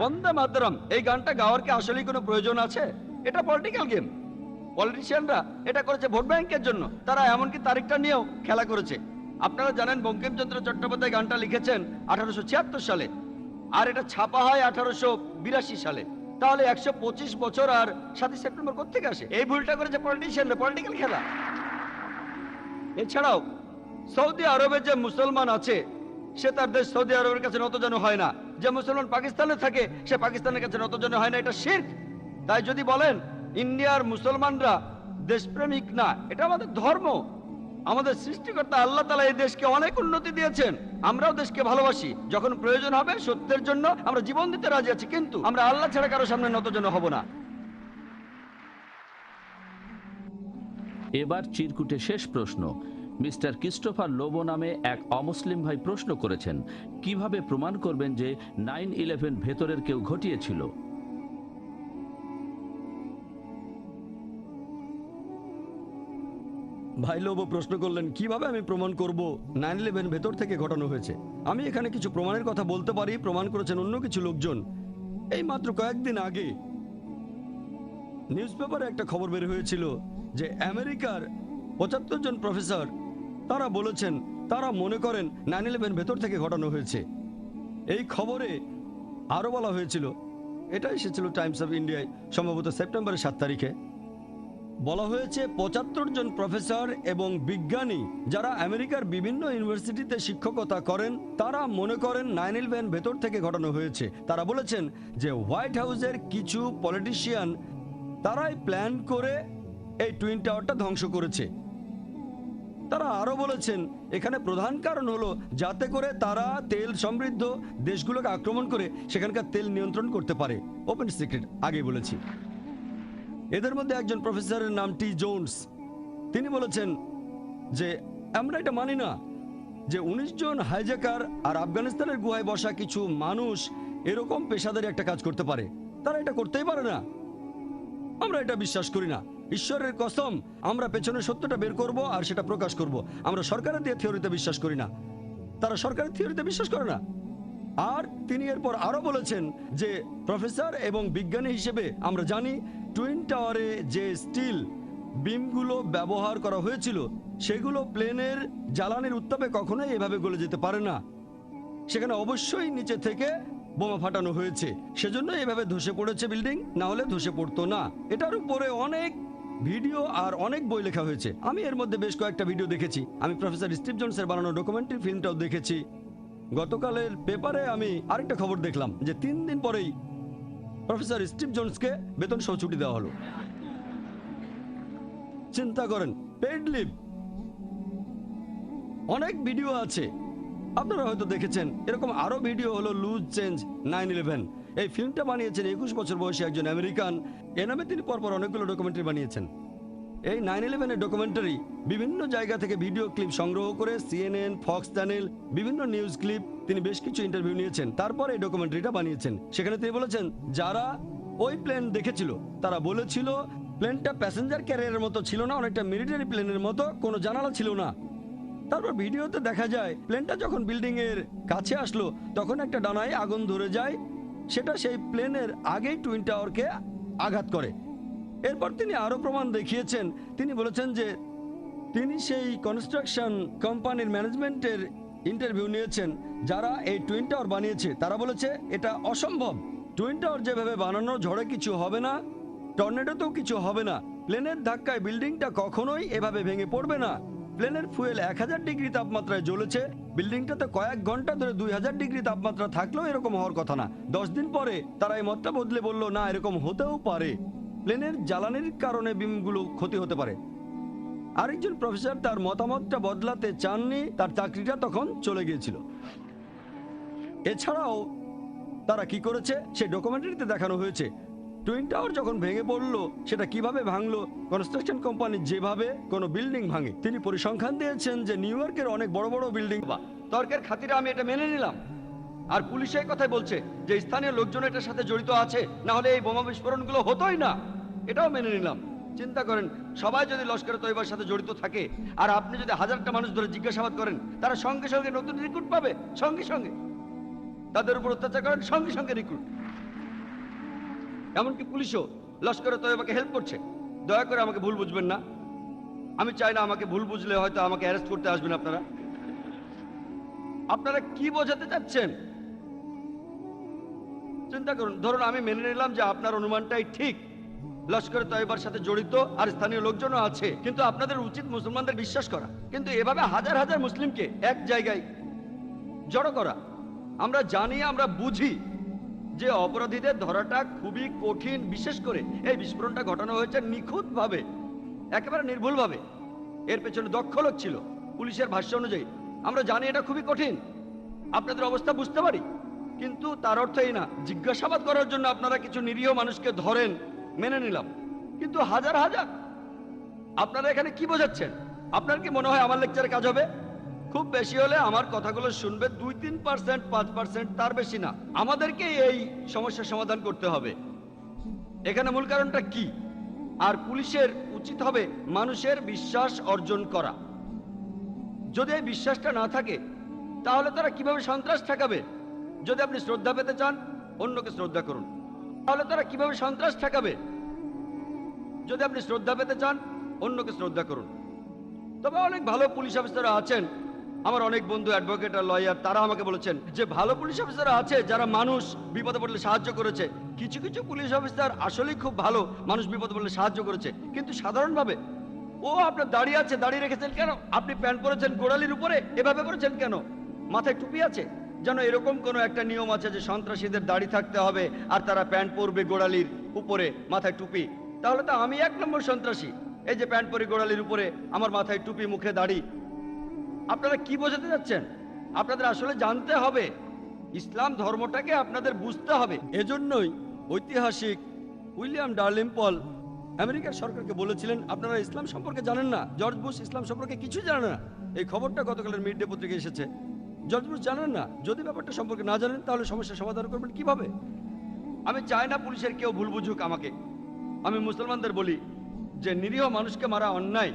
বন্দে মাতরম এই গানটা গাওয়ার কি আসলেই কোনো প্রয়োজন আছে? এটা পলিটিক্যাল গেম। পলিটিশিয়ানরা এটা করেছে ভোট ব্যাংকের জন্য। তারা এমনকি তারিখটা নিয়েও খেলা করেছে। আপনারা জানেন বঙ্কিমচন্দ্র চট্টোপাধ্যায় গানটা লিখেছেন 1876 সালে, আর এটা ছাপা হয় 1882 সালে। তাহলে 125 বছর আর 7 সেপ্টেম্বর কোত্থেকে আসে? এই ভুলটা করেছে পলিটিশিয়ানরা, পলিটিক্যাল খেলা। এছাড়াও সৌদি আরবে যে মুসলমান আছে সে তার দেশ সৌদি আরবের কাছে নত যেন হয় না, যে মুসলমান পাকিস্তানে থাকে সে পাকিস্তানের কাছে নত যেন হয় না, এটা শিরক। তাই যদি বলেন ইন্ডিয়ার মুসলমানরা দেশপ্রেমিক না, এটা আমাদের ধর্ম। আমাদের সৃষ্টিকর্তা আল্লাহ তাআলা এই দেশকে অনেক উন্নতি দিয়েছেন, আমরাও দেশকে ভালোবাসি। যখন প্রয়োজন হবে সত্যের জন্য আমরা জীবন দিতে রাজি আছি, কিন্তু আমরা আল্লাহ ছাড়া কারো সামনে নত যেন হব না। এবার চিরকুটে শেষ প্রশ্ন। মিস্টার ক্রিস্টোফার লোবো নামে এক অমুসলিম ভাই প্রশ্ন করেছেন, কিভাবে প্রমাণ করবেন যে 9/11 ভেতরের কেউ ঘটিয়েছিল? ভাই লোবো প্রশ্ন করলেন কিভাবে আমি প্রমাণ করব 9/11 ভেতর থেকে ঘটানো হয়েছে। আমি এখানে কিছু প্রমাণের কথা বলতে পারি, প্রমাণ করেছেন অন্য কিছু লোকজন। এই মাত্র কয়েকদিন আগে নিউজ পেপারে একটা খবর বের হয়েছিল যে আমেরিকার 75 জন প্রফেসর তারা বলেছেন তারা মনে করেন 9/11 ভেতর থেকে ঘটানো হয়েছে। এই খবরে আরো বলা হয়েছিল, এটা এসেছিল টাইমস অফ ইন্ডিয়ায় সম্ভবত সেপ্টেম্বরের 7 তারিখে, বলা হয়েছে 75 জন প্রফেসর এবং বিজ্ঞানী যারা আমেরিকার বিভিন্ন ইউনিভার্সিটিতে শিক্ষকতা করেন তারা মনে করেন 9/11 ভেতর থেকে ঘটানো হয়েছে। তারা বলেছেন যে হোয়াইট হাউসের কিছু পলিটিশিয়ান তারাই প্ল্যান করে এই টুইন টাওয়ারটা ধ্বংস করেছে। তারা আরো বলেছেন এখানে প্রধান কারণ হলো যাতে করে তারা তেল সমৃদ্ধ দেশগুলোকে আক্রমণ করে সেখানকার তেল নিয়ন্ত্রণ করতে পারে। ওপেন সিক্রেট, আগে বলেছি। এদের মধ্যে একজন প্রফেসরের নাম টি জোন্স, তিনি বলেছেন যে আমরা এটা মানি না যে 19 জন হাইজ্যাকার আর আফগানিস্তানের গুহায় বসা কিছু মানুষ এরকম পেশাদারি একটা কাজ করতে পারে। তারা এটা করতেই পারে না, আমরা এটা বিশ্বাস করি না। ঈশ্বরের কসম, আমরা পেছনে সত্যটা বের করব আর সেটা প্রকাশ করব। আমরা সরকারের দিয়ে থিওরিতে বিশ্বাস করি না, তারা সরকারের থিওরিতে বিশ্বাস করে না। আর তিনি এরপর আরো বলেছেন যে প্রফেসর এবং বিজ্ঞানী হিসেবে আমরা জানি টুইন টাওয়ারে যে স্টিল বিমগুলো ব্যবহার করা হয়েছিল সেগুলো প্লেনের জ্বালানির উত্তাপে কখনোই এভাবে গলে যেতে পারে না। সেখানে অবশ্যই নিচে থেকে বোমা ফাটানো হয়েছে, সেজন্য এভাবে ধসে পড়েছে বিল্ডিং, না হলে ধসে পড়তো না। এটার উপরে অনেক ভিডিও আর অনেক বই লেখা হয়েছে। আমি এর মধ্যে বেশ কয়েকটা ভিডিও দেখেছি। আমি প্রফেসর স্টিভ জনসের বানানো ডকুমেন্টারি ফিল্মটাও দেখেছি। গতকালের পেপারে আমি আরেকটা খবর দেখলাম যে 3 দিন পরেই প্রফেসর স্টিভ জনসকে বেতন সহ ছুটি দেওয়া হলো। চিন্তা করেন, পেইড লিভ। অনেক ভিডিও আছে, আপনারা হয়তো দেখেছেন। এরকম আরো ভিডিও হলো লুজ চেঞ্জ 9/11। এই ফিল্মটা বানিয়েছেন 21 বছর বয়সী একজন আমেরিকান। এ নামে তিনি পরপর অনেকগুলো ডকুমেন্টারি বানিয়েছেন। এই 9/11 ডকুমেন্টারি বিভিন্ন জায়গা থেকে ভিডিও ক্লিপ সংগ্রহ করে CNN, ফক্স চ্যানেল, বিভিন্ন নিউজ ক্লিপ, তিনি বেশ কিছু ইন্টারভিউ নিয়েছেন, তারপর এই ডকুমেন্টারিটা বানিয়েছেন। সেখানে তিনি বলেছেন যারা ওই প্লেন দেখেছিল তারা বলেছিল প্লেনটা প্যাসেঞ্জার ক্যারিয়ারের মতো ছিল না, অনেকটা মিলিটারি প্লেনের মতো, কোনো জানালা ছিল না। তারপর ভিডিওতে দেখা যায় প্লেনটা যখন বিল্ডিং এর কাছে আসলো তখন একটা ডানায় আগুন ধরে যায়, সেটা সেই প্লেনের আগেই টুইন টাওয়ারকে আঘাত করে। এরপর তিনি আরো প্রমাণ দেখিয়েছেন। তিনি বলেছেন যে তিনি সেই কনস্ট্রাকশন কোম্পানির ম্যানেজমেন্টের ইন্টারভিউ নিয়েছেন যারা এই টুইন টাওয়ার বানিয়েছে। তারা বলেছে এটা অসম্ভব, টুইন টাওয়ার যেভাবে বানানো ঝড়ে কিছু হবে না, টর্নেডোতেও কিছু হবে না, প্লেনের ধাক্কায় বিল্ডিংটা কখনোই এভাবে ভেঙে পড়বে না। প্লেনের ফুয়েল 1000 ডিগ্রি তাপমাত্রায় জ্বলেছে, বিল্ডিংটাতে কয়েক ঘন্টা ধরে 2000 ডিগ্রি তাপমাত্রা থাকলেও এরকম হওয়ার কথা না। 10 দিন পরে তারা এই মতটা বদলে বলল না, এরকম হতেও পারে, প্লেনের জ্বালানির কারণে বিমগুলো ক্ষতি হতে পারে। আরেকজন প্রফেসর তার মতামতটা বদলাতে চাননি, তার চাকরিটা তখন চলে গিয়েছিল। এছাড়াও তারা কি করেছে সেই ডকুমেন্টারিতে দেখানো হয়েছে। টুইন টাওয়ার যখন ভেঙে পড়লো সেটা কিভাবে ভাঙলো, কনস্ট্রাকশন কোম্পানি যেভাবে কোনো বিল্ডিং ভাঙে। তিনি পরিসংখ্যান দিয়েছেন যে নিউ ইয়র্কের অনেক বড় বড় বিল্ডিং, তর্কের খাতিরে আমি এটা মেনে নিলাম। আর পুলিশ এই কথাই বলছে যে স্থানীয় লোকজন এটার সাথে জড়িত আছে, না হলে এই বোমা বিস্ফোরণগুলো হতোই না, এটাও মেনে নিলাম। চিন্তা করেন, সবাই যদি লস্করে তৈবার সাথে জড়িত থাকে আর আপনি যদি 1000টা মানুষ ধরে জিজ্ঞাসাবাদ করেন, তারা সঙ্গে সঙ্গে নতুন রিক্রুট পাবে, সঙ্গে সঙ্গে তাদের উপর অত্যাচার করেন, সঙ্গে সঙ্গে রিক্রুট। এমনকি পুলিশও লস্করে তৈবাকে হেল্প করছে। দয়া করে আমাকে ভুল বুঝবেন না, আমি চাই না আমাকে ভুল বুঝলে হয়তো আমাকে অ্যারেস্ট করতে আসবেন আপনারা। আপনারা কি বোঝাতে চাচ্ছেন চিন্তা করুন। ধরুন আমি মেনে নিলাম যে আপনার অনুমানটাই ঠিক, লস্করে তয়বার সাথে জড়িত আর স্থানীয় লোকজনও আছে, কিন্তু আপনাদের উচিত মুসলমানদের বিশ্বাস করা। কিন্তু এভাবে হাজার হাজার মুসলিমকে এক জায়গায় জড়ো করা, আমরা জানি, আমরা বুঝি যে অপরাধীদের ধরাটা খুবই কঠিন। বিশেষ করে এই বিস্ফোরণটা ঘটানো হয়েছে নিখুঁতভাবে, একেবারে নির্ভুলভাবে। এর পেছনে দক্ষ লোক ছিল। পুলিশের ভাষ্য অনুযায়ী আমরা জানি এটা খুবই কঠিন, আপনাদের অবস্থা বুঝতে পারি, কিন্তু তার অর্থ এই না জিজ্ঞাসাবাদ করার জন্য আপনারা কিছু নিরীহ মানুষকে ধরেন, মেনে নিলাম। কিন্তু হাজার হাজার, আপনারা এখানে কি বোঝাচ্ছেন? আপনার কি মনে হয় আমার লেকচারে কাজ হবে? খুব বেশি হলে আমার কথাগুলো শুনবে 2-3%, 5%, তার বেশি না। আমাদেরকে এই সমস্যার সমাধান করতে হবে। এখানে মূল কারণটা কি? আর পুলিশের উচিত হবে মানুষের বিশ্বাস অর্জন করা। যদি এই বিশ্বাসটা না থাকে তাহলে তারা কিভাবে সন্ত্রাস ঠেকাবে? যদি আপনি শ্রদ্ধা পেতে চান, অন্যকে শ্রদ্ধা করুন। তাহলে তারা কিভাবে সন্ত্রাস ঠেকাবে? যদি আপনি শ্রদ্ধা পেতে চান, অন্যকে শ্রদ্ধা করুন। তবে অনেক ভালো পুলিশ অফিসাররা আছেন, আমার অনেক বন্ধু অ্যাডভোকেট আর লয়ার, তারা আমাকে বলেছেন যে ভালো পুলিশ অফিসাররা আছে যারা মানুষ বিপদে পড়লে সাহায্য করেছে। কিছু কিছু পুলিশ অফিসার আসলেই খুব ভালো, মানুষ বিপদে পড়লে সাহায্য করেছে, কিন্তু সাধারণভাবে ও আপনার দাঁড়িয়ে আছে, দাঁড়িয়ে রেখেছেন কেন? আপনি প্যান্ট পরেছেন গোড়ালির উপরে, এভাবে পরেছেন কেন? মাথায় টুপি আছে, যেন এরকম কোনো একটা নিয়ম আছে যে সন্ত্রাসীদের দাড়ি থাকতে হবে আর তারা প্যান্ট পরবে গোড়ালির উপরে, মাথায় টুপি। তাহলে তো আমি 1 নম্বর সন্ত্রাসী। এই যে প্যান্ট পরি গোড়ালির উপরে, আমার মাথায় টুপি, মুখে দাড়ি। আপনারা কি বোঝাতে যাচ্ছেন? আপনাদের আসলে জানতে হবে, ইসলাম ধর্মটাকে আপনাদের বুঝতে হবে। এজন্যই ঐতিহাসিক উইলিয়াম ডারলিংপল আমেরিকার সরকারকে বলেছিলেন, আপনারা ইসলাম সম্পর্কে জানেন না। জর্জ বুশ ইসলাম সম্পর্কে কিছু জানে না। এই খবরটা গতকালের মিড ডে পত্রিকায় এসেছে। জর্জ বুশ জানেন না। যদি ব্যাপারটা সম্পর্কে না জানেন তাহলে সমস্যার সমাধান করবেন কিভাবে? আমি চাই না পুলিশের কেউ ভুল বুঝুক আমাকে। আমি মুসলমানদের বলি যে নিরীহ মানুষকে মারা অন্যায়।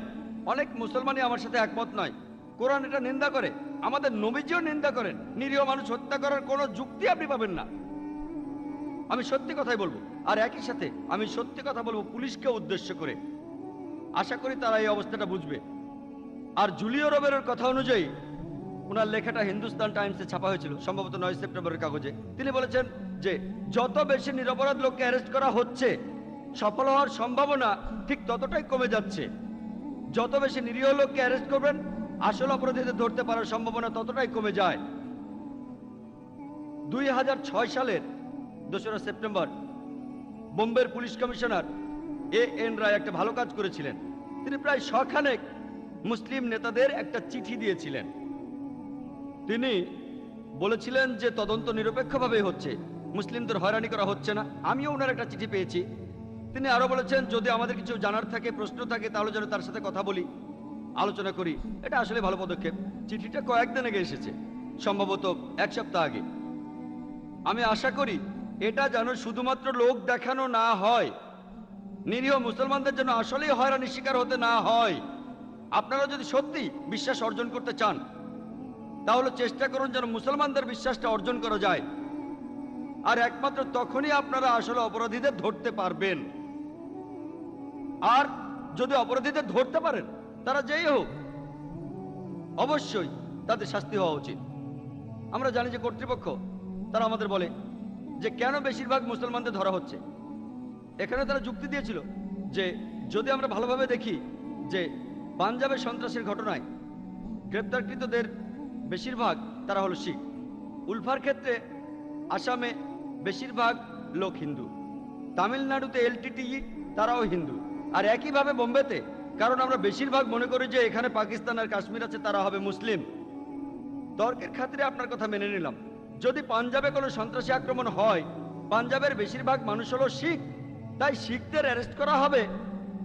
অনেক মুসলমানই আমার সাথে একমত নয়। কোরআন এটা নিন্দা করে, আমাদের নবীজিও নিন্দা করেন। নিরীহ মানুষ হত্যা করার কোনো যুক্তি আপনি পাবেন না। আমি সত্যি কথাই বলবো, আর একই সাথে আমি সত্যি কথা বলবো পুলিশকে উদ্দেশ্য করে। আশা করি তারা এই অবস্থাটা বুঝবে। আর জুলিও রোবেরোর কথা অনুযায়ী, ওনার লেখাটা হিন্দুস্তান টাইমসে ছাপা হয়েছিল সম্ভবত 9 সেপ্টেম্বরের কাগজে। তিনি বলেছেন যে যত বেশি নিরপরাধ লোককে অ্যারেস্ট করা হচ্ছে, সফল হওয়ার সম্ভাবনা ঠিক ততটাই কমে যাচ্ছে। যত বেশি নিরীহ লোককে অ্যারেস্ট করবেন, আসল অপরাধীদের ধরতে পারার সম্ভাবনা ততটাই কমে যায়। 2006 সালের 2রা সেপ্টেম্বর বোম্বের পুলিশ কমিশনার A.N. রায় একটা ভালো কাজ করেছিলেন। তিনি প্রায় 100 খানেক মুসলিম নেতাদের একটা চিঠি দিয়েছিলেন। তিনি বলেছিলেন যে তদন্ত নিরপেক্ষভাবে হচ্ছে, মুসলিমদের হয়রানি করা হচ্ছে না। আমিও ওনার একটা চিঠি পেয়েছি। তিনি আরো বলেছেন যদি আমাদের কিছু জানার থাকে, প্রশ্ন থাকে, তাহলে যেন তার সাথে কথা বলি, আলোচনা করি। এটা আসলে ভালো পদক্ষেপ। চিঠিটা কয়েকদিন আগে এসেছে, সম্ভবত 1 সপ্তাহ আগে। আমি আশা করি এটা যেন শুধুমাত্র লোক দেখানো না হয়, নিরীহ মুসলমানদের যেন আসলেই হয়রানির শিকার হতে না হয়। আপনারা যদি সত্যি বিশ্বাস অর্জন করতে চান তাহলে চেষ্টা করুন যেন মুসলমানদের বিশ্বাসটা অর্জন করা যায়। আর একমাত্র তখনই আপনারা আসলে অপরাধীদের ধরতে পারবেন। আর যদি অপরাধীদের ধরতে পারেন, তারা যেই হোক, অবশ্যই তাদের শাস্তি হওয়া উচিত। আমরা জানি যে কর্তৃপক্ষ তারা আমাদের বলে যে কেন বেশিরভাগ মুসলমানদের ধরা হচ্ছে। এখানে তারা যুক্তি দিয়েছিল যে যদি আমরা ভালোভাবে দেখি যে পাঞ্জাবের সন্ত্রাসের ঘটনায় গ্রেপ্তারকৃতদের বেশিরভাগ তারা হলো শিখ। উলফার ক্ষেত্রে আসামে বেশিরভাগ লোক হিন্দু, তামিলনাড়ুতে LTTE তারাও হিন্দু, আর একইভাবে বোম্বেতে, কারণ আমরা বেশিরভাগ মনে করি যে এখানে পাকিস্তান আর কাশ্মীর আছে, তারা হবে মুসলিম। তর্কের খাতিরে আপনার কথা মেনে নিলাম। যদি পাঞ্জাবে কোনো সন্ত্রাসী আক্রমণ হয়, পাঞ্জাবের বেশিরভাগ মানুষ হলো শিখ, তাই শিখদের অ্যারেস্ট করা হবে,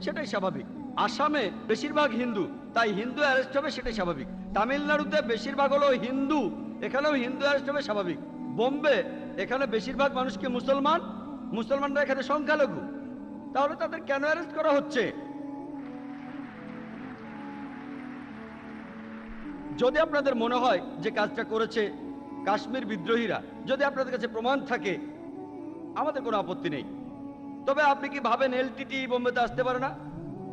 সেটাই স্বাভাবিক। আসামে বেশিরভাগ হিন্দু, তাই হিন্দু অ্যারেস্ট হবে, সেটাই স্বাভাবিক। তামিলনাড়ুতে বেশিরভাগ হলো হিন্দু, এখানেও হিন্দু অ্যারেস্ট হবে, স্বাভাবিক। বোম্বে, এখানে বেশিরভাগ মানুষ কি মুসলমান, মুসলমানরা এখানে সংখ্যালঘু, তাহলে তাদের কেন অ্যারেস্ট করা হচ্ছে? যদি আপনাদের মনে হয় যে কাজটা করেছে কাশ্মীর বিদ্রোহীরা, যদি আপনাদের কাছে প্রমাণ থাকে, আমাদের কোনো আপত্তি নেই। তবে আপনি কি ভাবেন LTTE বোম্বেতে আসতে পারে না?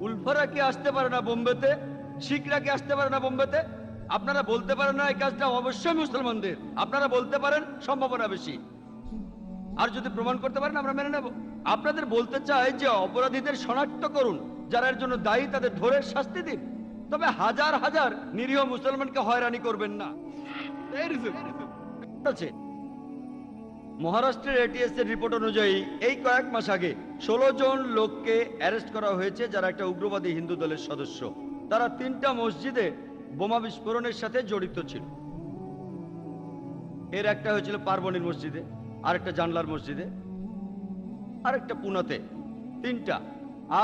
উলফারা কি আসতে পারে না বোম্বেতে? শিখরা কি আসতে পারে না বোম্বেতে? আপনারা বলতে পারেন না এই কাজটা অবশ্যই মুসলমানদের, আপনারা বলতে পারেন সম্ভাবনা বেশি। আর যদি প্রমাণ করতে পারেন আমরা মেনে নেব। আপনাদের বলতে চাই যে অপরাধীদের শনাক্ত করুন, যারা এর জন্য দায়ী তাদের ধরে শাস্তি দিন, তবে হাজার হাজার নিরীহ মুসলমানকে হয়রানি করবেন না। আছে মহারাষ্ট্রের এটিএস এর রিপোর্ট অনুযায়ী এই কয়েক মাস আগে 16 জন লোককে অ্যারেস্ট করা হয়েছে যারা একটা উগ্রবাদী হিন্দু দলের সদস্য। তারা 3টা মসজিদে বোমা বিস্ফোরণের সাথে জড়িত ছিল। এর একটা হয়েছিল পার্বণীর মসজিদে, আরেকটা জানলার মসজিদে, আরেকটা পুনাতে, 3টা।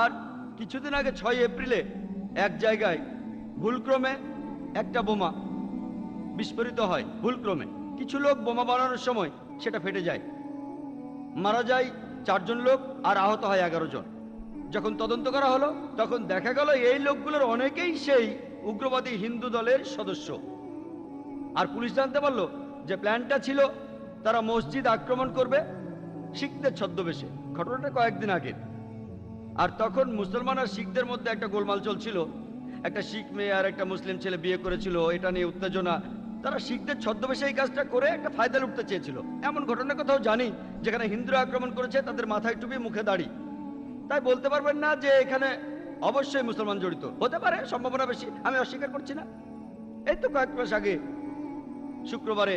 আর কিছুদিন আগে 6 এপ্রিলে এক জায়গায় ভুলক্রমে একটা বোমা বিস্ফোরিত হয়। ভুলক্রমে কিছু লোক বোমা বানানোর সময় সেটা ফেটে যায়, মারা যায় 4 জন লোক আর আহত হয় 11 জন। যখন তদন্ত করা হলো তখন দেখা গেল এই লোকগুলোর অনেকেই সেই উগ্রবাদী হিন্দু দলের সদস্য। আর পুলিশ জানতে পারলো যে প্ল্যানটা ছিল তারা মসজিদ আক্রমণ করবে শিখদের ছদ্মবেশে। ঘটনাটা কয়েকদিন আগে। আর তখন মুসলমান আর শিখদের মধ্যে একটা গোলমাল চলছিল। একটা শিখ মেয়ে আর একটা মুসলিম ছেলে বিয়ে করেছিল, এটা নিয়ে উত্তেজনা। তারা শিখদের ছদ্মবেশে এই কাজটা করে একটা ফায়দা লুটতে চেয়েছিল। এমন ঘটনার কথাও জানি যেখানে হিন্দুরা আক্রমণ করেছে, তাদের মাথায় টুপি মুখে দাড়ি। তাই বলতে পারবেন না যে এখানে অবশ্যই মুসলমান জড়িত। হতে পারে, সম্ভাবনা বেশি, আমি অস্বীকার করছি না। এই তো কয়েক মাস আগে শুক্রবারে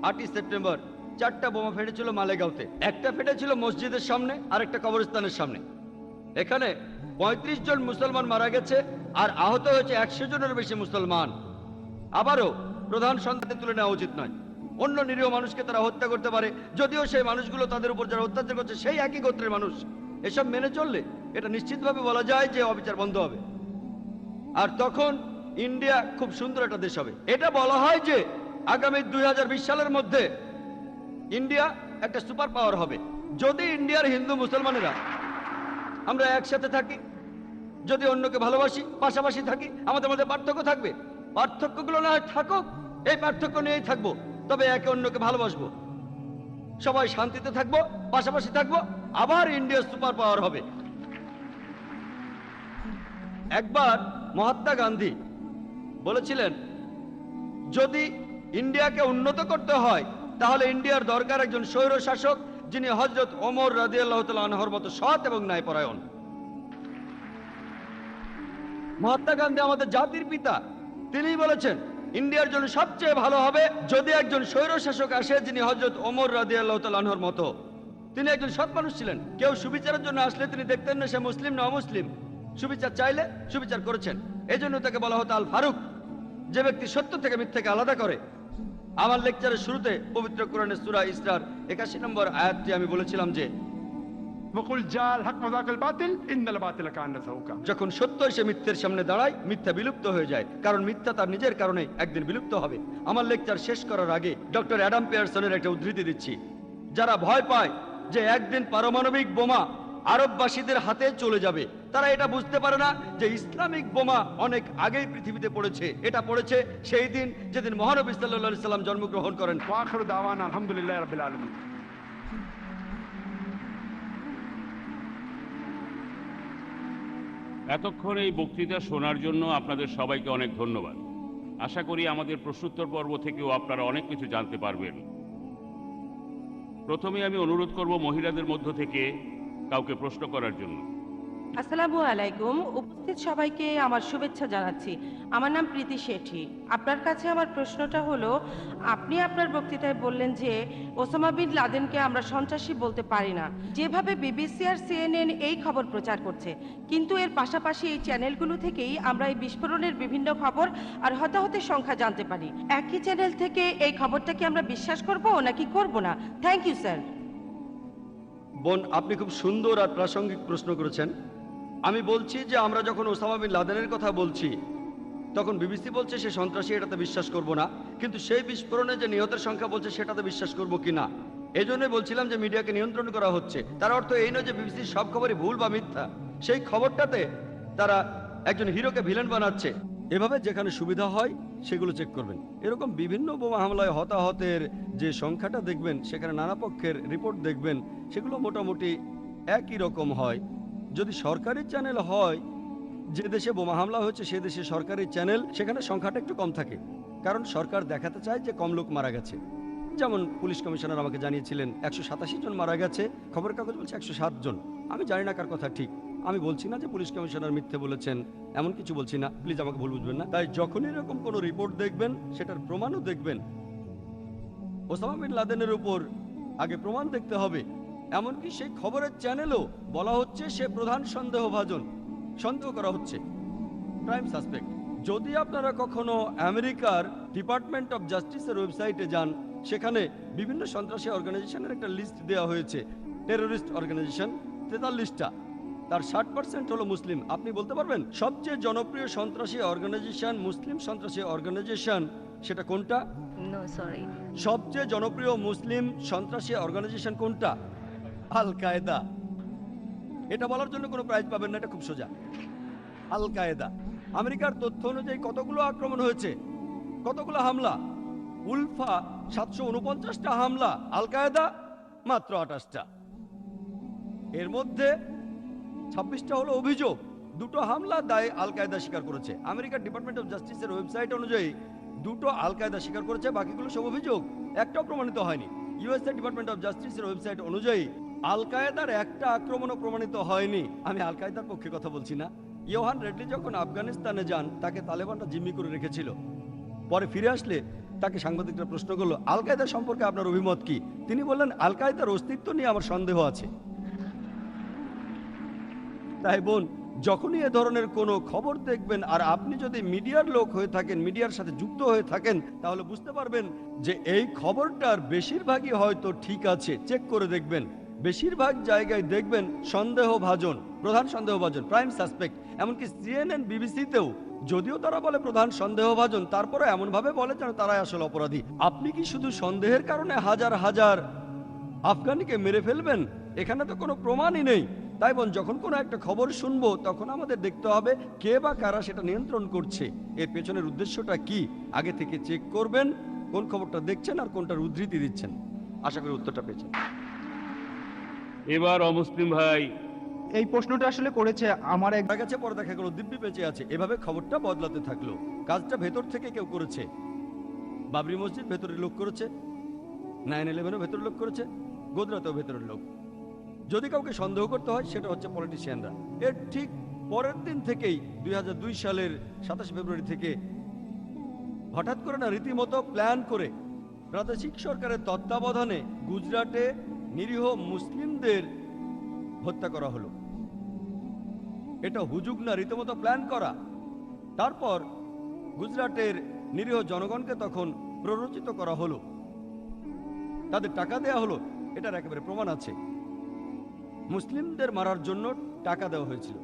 8ই সেপ্টেম্বর 4টা বোমা ফেটেছিল মালেগাঁওতে। একটা ফেটেছিল মসজিদের সামনে আর একটা কবরস্থানের সামনে। এখানে 35 জন মুসলমান মারা গেছে আর আহত হয়েছে 100 জনের বেশি মুসলমান। আবারও প্রধান সন্তানকে তুলে নেওয়া উচিত নয়। অন্য নিরীহ মানুষকে তারা হত্যা করতে পারে, যদিও সেই মানুষগুলো তাদের উপর যারা অত্যাচার করছে সেই একই গোত্রের মানুষ। এসব মেনে চললে এটা নিশ্চিতভাবে বলা যায় যে অবিচার বন্ধ হবে। আর তখন ইন্ডিয়া খুব সুন্দর একটা দেশ হবে। এটা বলা হয় যে আগামী 2020 সালের মধ্যে ইন্ডিয়া একটা সুপার পাওয়ার হবে যদি ইন্ডিয়ার হিন্দু মুসলমানেরা আমরা একসাথে থাকি, যদি অন্যকে ভালোবাসি, পাশাপাশি থাকি। আমাদের মধ্যে পার্থক্য থাকবে, পার্থক্যগুলো না হয় থাকুক, এই পার্থক্য নিয়েই থাকবো, তবে একে অন্যকে ভালোবাসবো, সবাই শান্তিতে থাকবো, পাশাপাশি থাকবো, আবার ইন্ডিয়া সুপার পাওয়ার হবে। একবার মহাত্মা গান্ধী বলেছিলেন, যদি ইন্ডিয়াকে উন্নত করতে হয় তাহলে ইন্ডিয়ার দরকার একজন স্বৈর শাসক যিনি হযরত ওমর রাদিয়াল্লাহু তাআলা আনহুর মতো সৎ এবং ন্যায়পরায়ণ। মহাত্মা গান্ধী আমাদের জাতির পিতা। তিনিই বলেছেন ইন্ডিয়ার জন্য সবচেয়ে ভালো হবে যদি একজন স্বৈর শাসক আসে যিনি হযরত ওমর রাদিয়াল্লাহু তাআলা আনহুর মতো। তিনি একজন সৎ মানুষ ছিলেন। কেউ সুবিচারের জন্য আসলে তিনি দেখতেন না সে মুসলিম না অমুসলিম, সুবিচার চাইলে সুবিচার করেছেন। এজন্য তাকে বলা হতো আল ফারুক, যে ব্যক্তি সত্য থেকে মিথ্যাকে আলাদা করে। আমার লেকচারের শুরুতে পবিত্র কোরআনের সূরা ইসরার 81 নম্বর আয়াতটি আমি বলেছিলাম যে وقل جاء الحق وذاق الباطل إن الباطل كان زهوقا। যখন সত্য এসে মিথ্যের সামনে দাঁড়ায় মিথ্যা বিলুপ্ত হয়ে যায়, কারণ মিথ্যা তার নিজের কারণে একদিন বিলুপ্ত হবে। আমার লেকচার শেষ করার আগে ডক্টর অ্যাডাম পিয়ারসনের একটা উদ্ধৃতি দিচ্ছি। যারা ভয় পায় যে একদিন পারমাণবিক বোমা আরববাসীদের হাতে চলে যাবে, তারা এটা বুঝতে পারে না যে ইসলামিক বোমা অনেক আগেই পৃথিবীতে পড়েছে। এটা পড়েছে সেই দিন যেদিন মহানবী সাল্লাল্লাহু আলাইহি সাল্লাম জন্মগ্রহণ করেন। وآخر دعوانا الحمد لله رب العالمين। এতক্ষণ এই বক্তৃতা শোনার জন্য আপনাদের সবাইকে অনেক ধন্যবাদ। আশা করি আমাদের প্রশ্নোত্তর পর্ব থেকেও আপনারা অনেক কিছু জানতে পারবেন। প্রথমে আমি অনুরোধ করব মহিলাদের মধ্য থেকে কাউকে প্রশ্ন করার জন্য। আসসালামু আলাইকুম। উপস্থিত সবাইকে আমার শুভেচ্ছা জানাচ্ছি। আমার নাম প্রীতি শেঠি। আপনার কাছে আমার প্রশ্নটা হলো, আপনি আপনার বক্তৃতায় বললেন যে ওসামা বিন লাদেনকে আমরা সন্ত্রাসী বলতে পারি না, যেভাবে বিবিসি আর সিএনএন এই খবর প্রচার করছে, কিন্তু এর পাশাপাশি এই চ্যানেলগুলো থেকেই আমরা এই বিস্ফোরণের বিভিন্ন খবর আর হতাহতের সংখ্যা জানতে পারি। একই চ্যানেল থেকে এই খবরটা কি আমরা বিশ্বাস করব নাকি করব না? Thank you sir. বোন, আপনি খুব সুন্দর আর প্রাসঙ্গিক প্রশ্ন করেছেন। আমি বলছি যে আমরা যখন ওসামা বিন লাদেনের কথা বলছি তখন বিবিসি বলছে সে সন্ত্রাসী, এটাতে বিশ্বাস করব না, কিন্তু সেই বিস্ফোরণে যে নিহতের সংখ্যা বলছে সেটাতে বিশ্বাস করব কিনা। এই জন্যই বলছিলাম যে মিডিয়াকে নিয়ন্ত্রণ করা হচ্ছে। তার অর্থ এই নয় যে বিবিসির সব খবরই ভুল বা মিথ্যা। সেই খবরটাতে তারা একজন হিরোকে ভিলেন বানাচ্ছে। এভাবে যেখানে সুবিধা হয় সেগুলো চেক করবেন। এরকম বিভিন্ন বোমা হামলায় হতাহতের যে সংখ্যাটা দেখবেন, সেখানে নানা পক্ষের রিপোর্ট দেখবেন, সেগুলো মোটামুটি একই রকম হয়। যদি সরকারি চ্যানেল হয়, যে দেশে বোমা হামলা হয়েছে সে দেশে সরকারি চ্যানেল, সেখানে সংখ্যাটা একটু কম থাকে, কারণ সরকার দেখাতে চায় যে কম লোক মারা গেছে। যেমন পুলিশ কমিশনার আমাকে জানিয়েছিলেন 187 জন মারা গেছে, খবরের কাগজ বলছে 107 জন। আমি জানি না কার কথা ঠিক, আমি বলছি না যে পুলিশ কমিশনার মিথ্যে বলেছেন, এমন কিছু বলছি না, প্লিজ আমাকে ভুল বুঝবেন না। তাই যখন এরকম কোনো রিপোর্ট দেখবেন সেটার প্রমাণও দেখবেন। ওসামা বিন লাদেনের উপর আগে প্রমাণ দেখতে হবে। এমনকি সেই খবরের চ্যানেলও বলা হচ্ছে সে প্রধান সন্দেহভাজন, সন্দেহ করা হচ্ছে, প্রাইম সাসপেক্ট। যদি আপনারা কখনো আমেরিকার ডিপার্টমেন্ট অফ জাস্টিসের ওয়েবসাইটে যান, সেখানে বিভিন্ন সন্ত্রাসী অর্গানাইজেশনের একটা লিস্ট দেওয়া হয়েছে, টেরোরিস্ট অর্গানাইজেশন 43টা, তার 60% হলো মুসলিম। আপনি বলতে পারবেন সবচেয়ে জনপ্রিয় সন্ত্রাসী অর্গানাইজেশন, মুসলিম সন্ত্রাসী অর্গানাইজেশন সেটা কোনটা? No, sorry. সবচেয়ে জনপ্রিয় মুসলিম সন্ত্রাসী অর্গানাইজেশন কোনটা? আল কায়েদা। এটা বলার জন্য কোনো প্রাইজ পাবেন না, এটা খুব সোজা। আল কায়েদা। আমেরিকার তথ্য অনুযায়ী কতগুলো আক্রমণ হয়েছে, কতগুলো হামলা? উলফা 749টা হামলা, আল কায়েদা মাত্র 28টা। এর মধ্যে 26টা হলো অভিযোগ, 2টো হামলা দায় আল কায়েদা স্বীকার করেছে। আমেরিকার ডিপার্টমেন্ট অফ জাস্টিসের ওয়েবসাইট অনুযায়ী 2টো আল কায়েদা স্বীকার করেছে, বাকিগুলো সব অভিযোগ, একটাও প্রমাণিত হয়নি। ইউএসএ ডিপার্টমেন্ট অফ জাস্টিসের ওয়েবসাইট অনুযায়ী আল কায়েদার একটা আক্রমণও প্রমাণিত হয়নি। আমি আল কায়েদার পক্ষে কথা বলছি না। ইয়োহান রেডলি যখন আফগানিস্তানে যান, তাকে তালেবানরা জিম্মি করে রেখেছিল। পরে ফিরে আসলে তাকে সাংবাদিকরা প্রশ্ন করলো, আল কায়েদা সম্পর্কে আপনার অভিমত কি? তিনি বললেন, আল কায়েদার অস্তিত্ব নিয়ে আমার সন্দেহ আছে। তাই বোন, যখনই এ ধরনের কোনো খবর দেখবেন, আর আপনি যদি মিডিয়ার লোক হয়ে থাকেন, মিডিয়ার সাথে যুক্ত হয়ে থাকেন, তাহলে বুঝতে পারবেন যে এই খবরটার বেশিরভাগই হয়তো ঠিক আছে। চেক করে দেখবেন, বেশিরভাগ জায়গায় দেখবেন সন্দেহভাজন, প্রধান সন্দেহভাজন, প্রাইম সাসপেক্ট। এমনকি সিএনএন, বিবিসিতেও যদিও তারা বলে প্রধান সন্দেহভাজন, তারপরে এমনভাবে বলে যেন তারাই আসলে অপরাধী। আপনি কি শুধু সন্দেহের কারণে হাজার হাজার আফগানিকে মেরে ফেলবেন? এখানে তো কোনো প্রমাণই নেই। তাই বোন, যখন কোনো একটা খবর শুনবো, তখন আমাদের দেখতে হবে কে বা কারা সেটা নিয়ন্ত্রণ করছে, এর পেছনের উদ্দেশ্যটা কি। আগে থেকে চেক করবেন কোন খবরটা দেখছেন আর কোনটার উদ্ধৃতি দিচ্ছেন। আশা করি উত্তরটা পেয়েছেন। এবার অমুসলিম ভাই। এই প্রশ্নটা আসলে করেছে আমার এক মারা গেছে, পরে দেখা গেল দিব্যি বেঁচে আছে। এভাবে খবরটা বদলাতে থাকলো। কাজটা ভেতর থেকে কেউ করেছে। বাবরি মসজিদ ভেতরের লোক করেছে, 9/11ও ভেতরের লোক করেছে, গোদরাতেও ভেতরের লোক। যদি কাউকে সন্দেহ করতে হয়, সেটা হচ্ছে পলিটিশিয়ানরা। এর ঠিক পরের দিন থেকেই 2002 সালের 27 ফেব্রুয়ারি থেকে হঠাৎ করে না, রীতিমতো প্ল্যান করে প্রাদেশিক সরকারের তত্ত্বাবধানে গুজরাটে নিরীহ মুসলিমদের হত্যা করা হলো। এটা হুজুগ না, রীতিমতো প্ল্যান করা। তারপর গুজরাটের নিরীহ জনগণকে তখন প্ররোচিত করা হলো, তাদের টাকা দেয়া হলো। এটার একেবারে প্রমাণ আছে। মুসলিমদের মারার জন্য টাকা দেওয়া হয়েছিল।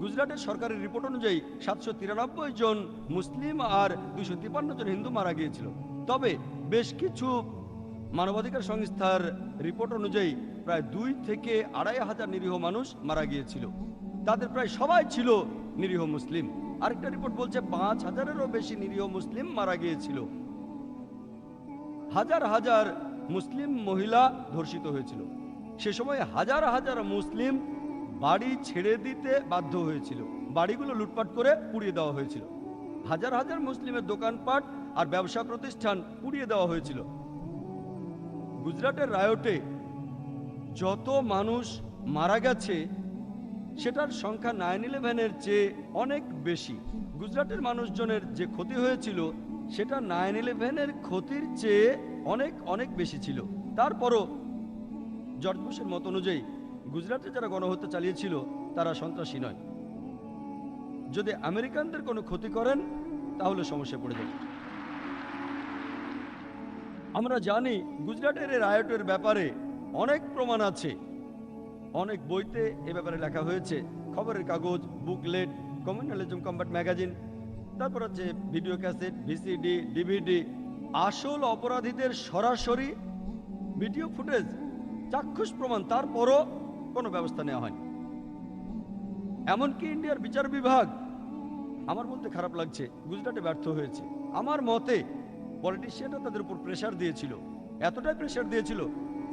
গুজরাটের সরকারি রিপোর্ট অনুযায়ী 793 জন মুসলিম আর 253 জন হিন্দু মারা গিয়েছিল। তবে বেশ কিছু মানবাধিকার সংস্থার রিপোর্ট অনুযায়ী প্রায় 2 থেকে 2,500 নিরীহ মানুষ মারা গিয়েছিল। তাদের প্রায় সবাই ছিল নিরীহ মুসলিম। আরেকটা রিপোর্ট বলছে 5,000-এরও বেশি নিরীহ মুসলিম মারা গিয়েছিল। হাজার হাজার মুসলিম মহিলা ধর্ষিত হয়েছিল। সে সময় হাজার হাজার মুসলিম বাড়ি ছেড়ে দিতে বাধ্য হয়েছিল, বাড়িগুলো লুটপাট করে পুড়িয়ে দেওয়া হয়েছিল। হাজার হাজার মুসলিমের দোকানপাট আর ব্যবসা প্রতিষ্ঠান পুড়িয়ে দেওয়া হয়েছিল। গুজরাটের রায়টে যত মানুষ মারা গেছে, সেটার সংখ্যা 9/11-এর চেয়ে অনেক বেশি। গুজরাটের মানুষজনের যে ক্ষতি হয়েছিল, সেটা 9/11-এর ক্ষতির চেয়ে অনেক অনেক বেশি ছিল। তারপরও জর্জ বুশের মত অনুযায়ী গুজরাটে যারা গণহত্যা চালিয়েছিল তারা সন্ত্রাসী নয়। যদি আমেরিকানদের কোনো ক্ষতি করেন, তাহলে সমস্যায় পড়ে যাবে। আমরা জানি গুজরাটের এই রায়টের ব্যাপারে অনেক প্রমাণ আছে, অনেক বইতে এ ব্যাপারে লেখা হয়েছে, খবরের কাগজ, বুকলেট, কমিউনালিজম কম্ব্যাট ম্যাগাজিন, তারপর হচ্ছে ভিডিও ক্যাসেট, ভিসিডি, ডিভিডি। আসল অপরাধীদের সরাসরি ভিডিও ফুটেজ, চাক্ষুষ প্রমাণ, তারপরও কোনো ব্যবস্থা নেওয়া হয়নি। এমনকি ইন্ডিয়ার বিচার বিভাগ, আমার বলতে খারাপ লাগছে, গুজরাটে ব্যর্থ হয়েছে। আমার মতে পলিটিশিয়ানরা তাদের উপর প্রেশার দিয়েছিল, এতটাই প্রেশার দিয়েছিল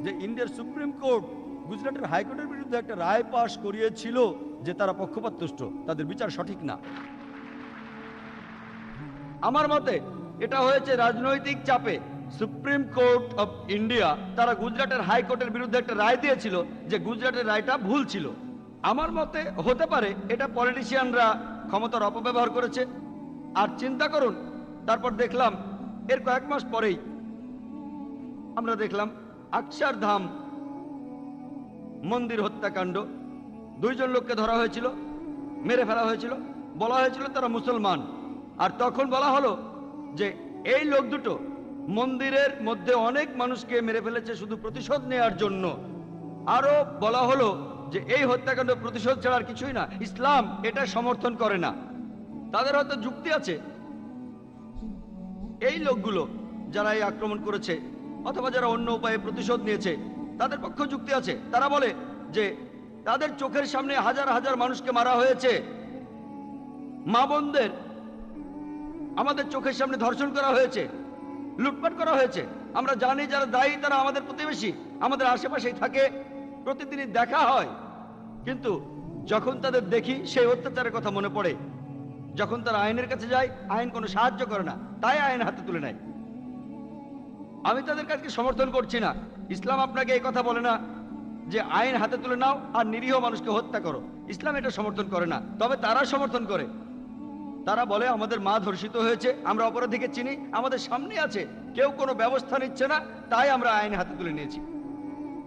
যে ইন্ডিয়ার সুপ্রিম কোর্ট গুজরাটের হাইকোর্টের বিরুদ্ধে একটা রায় পাশ করিয়েছিল যে তারা পক্ষপাতদুষ্ট, তাদের বিচার সঠিক না। আমার মতে এটা হয়েছে রাজনৈতিক চাপে। সুপ্রিম কোর্ট অফ ইন্ডিয়া তারা গুজরাটের হাইকোর্টের বিরুদ্ধে একটা রায় দিয়েছিল যে গুজরাটের রায়টা ভুল ছিল। আমার মতে হতে পারে এটা পলিটিশিয়ানরা ক্ষমতার অপব্যবহার করেছে। আর চিন্তা করুন, তারপর দেখলাম এর কয়েক মাস পরেই আমরা দেখলাম অক্ষরধাম মন্দির হত্যাকাণ্ড। 2 জন লোককে ধরা হয়েছিল, মেরে ফেলা হয়েছিল, বলা হয়েছিল তারা মুসলমান। আর তখন বলা হলো যে এই লোক দুটো মন্দিরের মধ্যে অনেক মানুষকে মেরে ফেলেছে শুধু প্রতিশোধ নেওয়ার জন্য। আরো বলা হলো যে এই হত্যাকাণ্ড প্রতিশোধ ছাড়া আর কিছুই না, ইসলাম এটা সমর্থন করে না। তাদের হয়তো যুক্তি আছে, এই লোকগুলো যারা এই আক্রমণ করেছে অথবা যারা অন্য উপায়ে প্রতিশোধ নিয়েছে তাদের পক্ষে যুক্তি আছে। তারা বলে যে তাদের চোখের সামনে হাজার হাজার মানুষকে মারা হয়েছে, মা বোনদের আমাদের চোখের সামনে ধর্ষণ করা হয়েছে, লুটপাট করা হয়েছে। আমরা জানি যারা দায়ী তারা আমাদের প্রতিবেশী, আমাদের আশেপাশেই থাকে, প্রতিদিনই দেখা হয়। কিন্তু যখন তাদের দেখি সেই অত্যাচারের কথা মনে পড়ে। যখন তারা আইনের কাছে যায় আইন কোনো সাহায্য করে না, তাই আইন হাতে তুলে নেয়। আমি তাদের কাছে সমর্থন করছি না। ইসলাম আপনাকে এই কথা বলে না যে আইন হাতে তুলে নাও আর নিরীহ মানুষকে হত্যা করো। ইসলাম এটা সমর্থন করে না, তবে তারা সমর্থন করে। তারা বলে আমাদের মা ধর্ষিত হয়েছে, আমরা অপরাধীকে চিনি, আমাদের সামনে আছে, কেউ কোনো ব্যবস্থা নিচ্ছে না, তাই আমরা আইন হাতে তুলে নিয়েছি।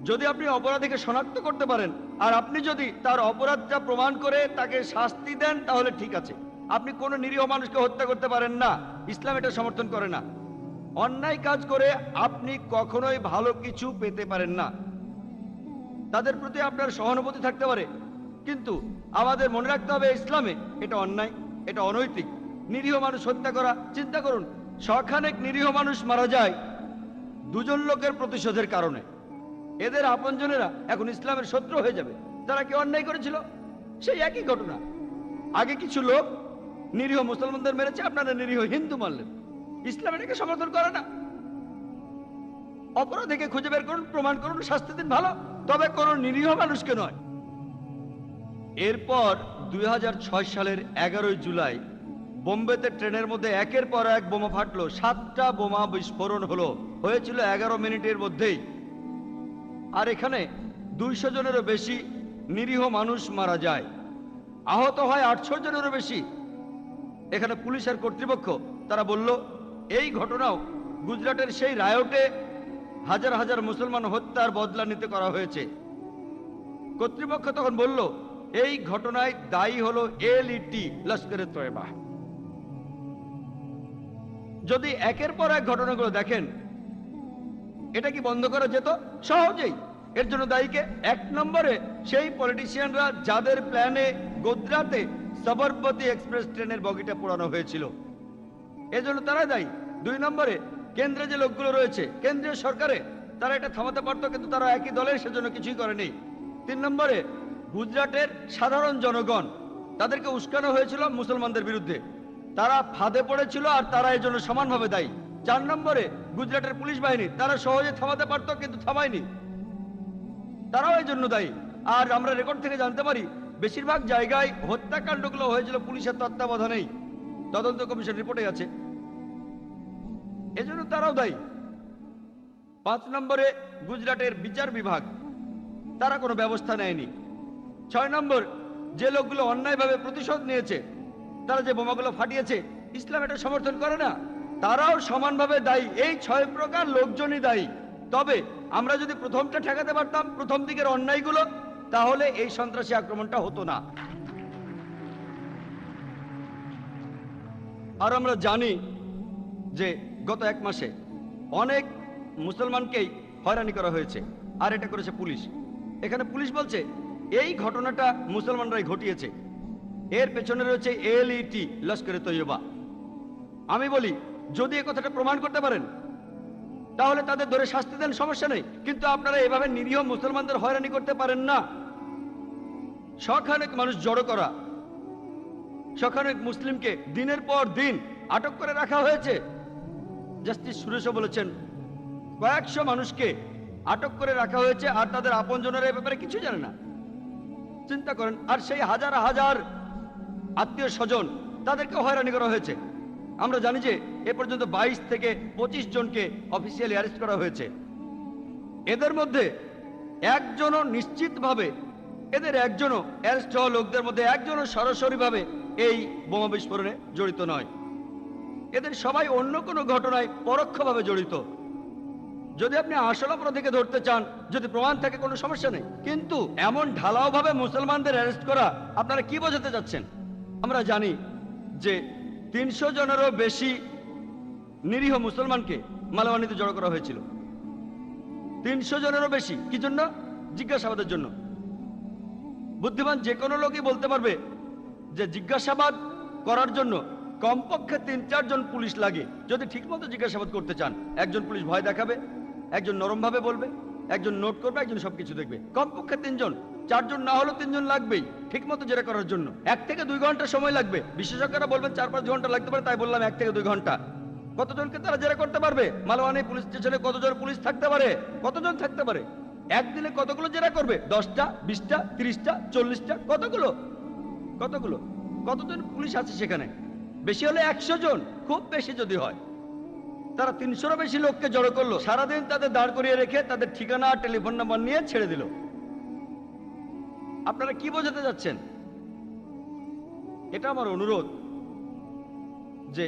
যদি আপনি অপরাধীকে শনাক্ত করতে পারেন আর আপনি যদি তার অপরাধটা প্রমাণ করে তাকে শাস্তি দেন তাহলে ঠিক আছে। আপনি কোনো নিরীহ মানুষকে হত্যা করতে পারেন না, ইসলাম এটা সমর্থন করে না। অন্যায় কাজ করে আপনি কখনোই ভালো কিছু পেতে পারেন না। তাদের প্রতি আপনার সহানুভূতি থাকতে পারে, কিন্তু আমাদের মনে রাখতে হবে ইসলামে এটা অন্যায়, এটা অনৈতিক। নিরীহ মানুষ হত্যা করা, চিন্তা করুন, শখানেক নিরীহ মানুষ মারা যায় 2 জন লোকের প্রতিশোধের কারণে। এদের আপনজনেরা এখন ইসলামের শত্রু হয়ে যাবে। তারা কি অন্যায় করেছিল? সেই একই ঘটনা। আগে কিছু লোক নিরীহ মুসলমানদের মেরেছে, আপনারা নিরীহ হিন্দু মারলেন। ইসলাম এটাকে সমর্থন করে না। অপরাধীকে খুঁজে বের করুন, প্রমাণ করুন, শাস্তি দিন, ভালো, তবে কোন নিরীহ মানুষকে নয়। এরপর 2006 সালের 11 জুলাই বোম্বেতে ট্রেনের মধ্যে একের পর এক বোমা ফাটলো। 7টা বোমা বিস্ফোরণ হয়েছিল 11 মিনিটের মধ্যেই। আর এখানে 200 জনেরও বেশি নিরীহ মানুষ মারা যায়, আহত হয় 800 জনেরও বেশি। এখানে পুলিশ আর কর্তৃপক্ষ তারা বলল এই ঘটনাও গুজরাটের সেই রায়টে হাজার হাজার মুসলমান হত্যার বদলা নিতে করা হয়েছে। কর্তৃপক্ষ তখন বলল এই ঘটনায় দায়ী হলো এলইটি, লস্করে তয়বা। যদি একের পর এক ঘটনাগুলো দেখেন, এটা কি বন্ধ করা যেত? সহজেই। এর জন্য দায়ীকে 1 নম্বরে সেই পলিটিশিয়ানরা যাদের প্ল্যানে গোদ্রাতে সবরমতী এক্সপ্রেস ট্রেনের বগিটা পোড়ানো হয়েছিল, এজন্য তারা দায়ী। 2 নম্বরে কেন্দ্রে যে লোকগুলো রয়েছে কেন্দ্রীয় সরকারে, তারা এটা থামাতে পারতো, কিন্তু তারা একই দলের, সেজন্য কিছুই করেনি। 3 নম্বরে গুজরাটের সাধারণ জনগণ, তাদেরকে উস্কানো হয়েছিল মুসলমানদের বিরুদ্ধে, তারা ফাঁদে পড়েছিল আর তারা এর জন্য সমানভাবে দায়ী। 4 নম্বরে গুজরাটের পুলিশ বাহিনী, তারা সহজে থামাতে পারতো কিন্তু থামায়নি, তারাও এই জন্য দায়ী। আর আমরা রেকর্ড থেকে জানতে পারি বেশিরভাগ জায়গায় হত্যাকাণ্ডগুলো হয়েছিল পুলিশের তত্ত্বাবধানেই, তদন্ত কমিশন রিপোর্টে আছে, এজন্য তারাও দায়ী। 5 নম্বরে গুজরাটের বিচার বিভাগ, তারা কোনো ব্যবস্থা নেয়নি। 6 নম্বর যে লোকগুলো অন্যায়ভাবে প্রতিশোধ নিয়েছে, তারা যে বোমাগুলো ফাটিয়েছে, ইসলাম এটা সমর্থন করে না, তারাও সমানভাবে দায়ী। এই 6 প্রকার লোকজনই দায়ী। তবে আমরা যদি প্রথমটা ঠেকাতে পারতাম, প্রথম দিকের অন্যায়গুলো, তাহলে এই সন্ত্রাসী আক্রমণটা হতো না। আর আমরা জানি যে গত 1 মাসে অনেক মুসলমানকেই হয়রানি করা হয়েছে, আর এটা করেছে পুলিশ। এখানে পুলিশ বলছে এই ঘটনাটা মুসলমানরাই ঘটিয়েছে, এর পেছনে রয়েছে এলইটি, লস্করে তৈয়বা। আমি বলি যদি এই কথাটা প্রমাণ করতে পারেন তাহলে তাদের ধরে শাস্তি দেন, সমস্যা নেই, কিন্তু আপনারা এভাবে নিরীহ মুসলমানদের হয়রানি করতে পারেন না। শখানেক মানুষ জড়ো করা, শখানেক মুসলিমকে দিনের পর দিন আটক করে রাখা হয়েছে। জাস্টিস সুরেশও বলেছেন কয়েকশো মানুষকে আটক করে রাখা হয়েছে আর তাদের আপনজনেরা এ ব্যাপারে কিছু জানে না। চিন্তা করেন, আর সেই হাজার হাজার আত্মীয় স্বজন, তাদেরকে হয়রানি করা হয়েছে। আমরা জানি যে এ পর্যন্ত 22 থেকে 25 জনকে অফিসিয়ালি অ্যারেস্ট করা হয়েছে। এদের মধ্যে একজনও নিশ্চিতভাবে, এদের একজনও অ্যারেস্ট হওয়া লোকদের মধ্যে একজনও সরাসরিভাবে এই বোমা বিস্ফোরণে জড়িত নয়। এদের সবাই অন্য কোনো ঘটনায় পরোক্ষভাবে জড়িত। যদি আপনি আসল অপরাধীকে ধরতে চান, যদি প্রমাণ থাকে, কোনো সমস্যা নেই, কিন্তু এমন ঢালাওভাবে মুসলমানদের অ্যারেস্ট করা, আপনারা কি বোঝাতে যাচ্ছেন? আমরা জানি যে 300 জনেরও বেশি নিরীহ মুসলমানকে মালাওয়ানিতে জড়ো করা হয়েছিল। 300 জনেরও বেশি। কি জন্য? জিজ্ঞাসাবাদের জন্য। বুদ্ধিমান যে কোনো লোকই বলতে পারবে যে জিজ্ঞাসাবাদ করার জন্য কমপক্ষে 3-4 জন পুলিশ লাগে যদি ঠিকমতো জিজ্ঞাসাবাদ করতে চান। একজন পুলিশ ভয় দেখাবে, একজন নরমভাবে বলবে, একজন নোট করবে, একজন সবকিছু দেখবে। কমপক্ষে 3 জন, 4 জন না হলেও 3 জন লাগবেই ঠিকমতো জেরা করার জন্য। 1 থেকে 2 ঘন্টা সময় লাগবে। বিশেষজ্ঞরা বলবেন 4-5 ঘন্টা লাগতে পারে, তাই বললাম 1 থেকে 2 ঘন্টা। কতজনকে তারা জেরা করতে পারবে? মালাওয়ানি পুলিশ স্টেশনে কতজন পুলিশ থাকতে পারে? কতজন থাকতে পারে? একদিনে কতগুলো জেরা করবে? 10টা, 20টা, 30টা, 40টা? কতগুলো? কতগুলো? কতজন পুলিশ আছে সেখানে? বেশি হলে 100 জন, খুব বেশি যদি হয়। তারা 300-এরও বেশি লোককে জড়ো করলো, সারাদিন তাদের দাঁড় করিয়ে রেখে তাদের ঠিকানা আর টেলিফোন নাম্বার নিয়ে ছেড়ে দিল। আপনারা কি বোঝাতে যাচ্ছেন? এটা আমার অনুরোধ যে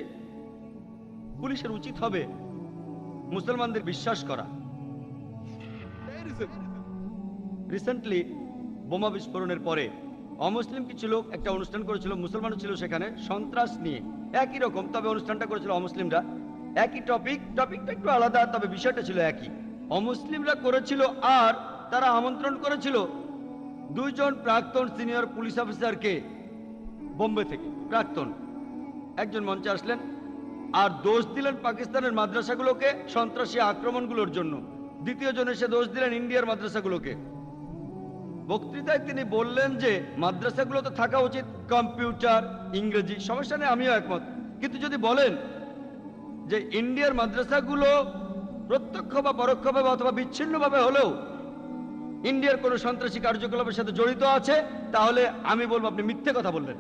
পুলিশের উচিত হবে মুসলমানদের বিশ্বাস করা। রিসেন্টলি বোমা বিস্ফোরণের পরে অমুসলিম কিছু লোক একটা অনুষ্ঠান করেছিল, মুসলমানও ছিল সেখানে, সন্ত্রাস নিয়ে। একই রকম, তবে অনুষ্ঠানটা করেছিল অমুসলিমরা। একই টপিকটা একটু আলাদা, তবে বিষয়টা ছিল একই। অমুসলিমরা করেছিল আর তারা আমন্ত্রণ করেছিল 2 জন প্রাক্তন সিনিয়র পুলিশ অফিসারকে বোম্বে থেকে। প্রাক্তন একজন মঞ্চে আসলেন আর দোষ দিলেন পাকিস্তানের মাদ্রাসাগুলোকে সন্ত্রাসী আক্রমণগুলোর জন্য। দ্বিতীয় জন এসে দোষ দিলেন ইন্ডিয়ার মাদ্রাসাগুলোকে। বক্তৃতায় তিনি বললেন যে মাদ্রাসাগুলোতে থাকা উচিত কম্পিউটার, ইংরেজি, সমস্যা নেই, আমিও একমত। কিন্তু যদি বলেন যে ইন্ডিয়ার মাদ্রাসাগুলো প্রত্যক্ষ বা পরোক্ষভাবে অথবা বিচ্ছিন্নভাবে হলেও ইন্ডিয়ার কোনো সন্ত্রাসী কার্যকলাপের সাথে জড়িত আছে, তাহলে আমি বলবো আপনি মিথ্যে কথা বললেন।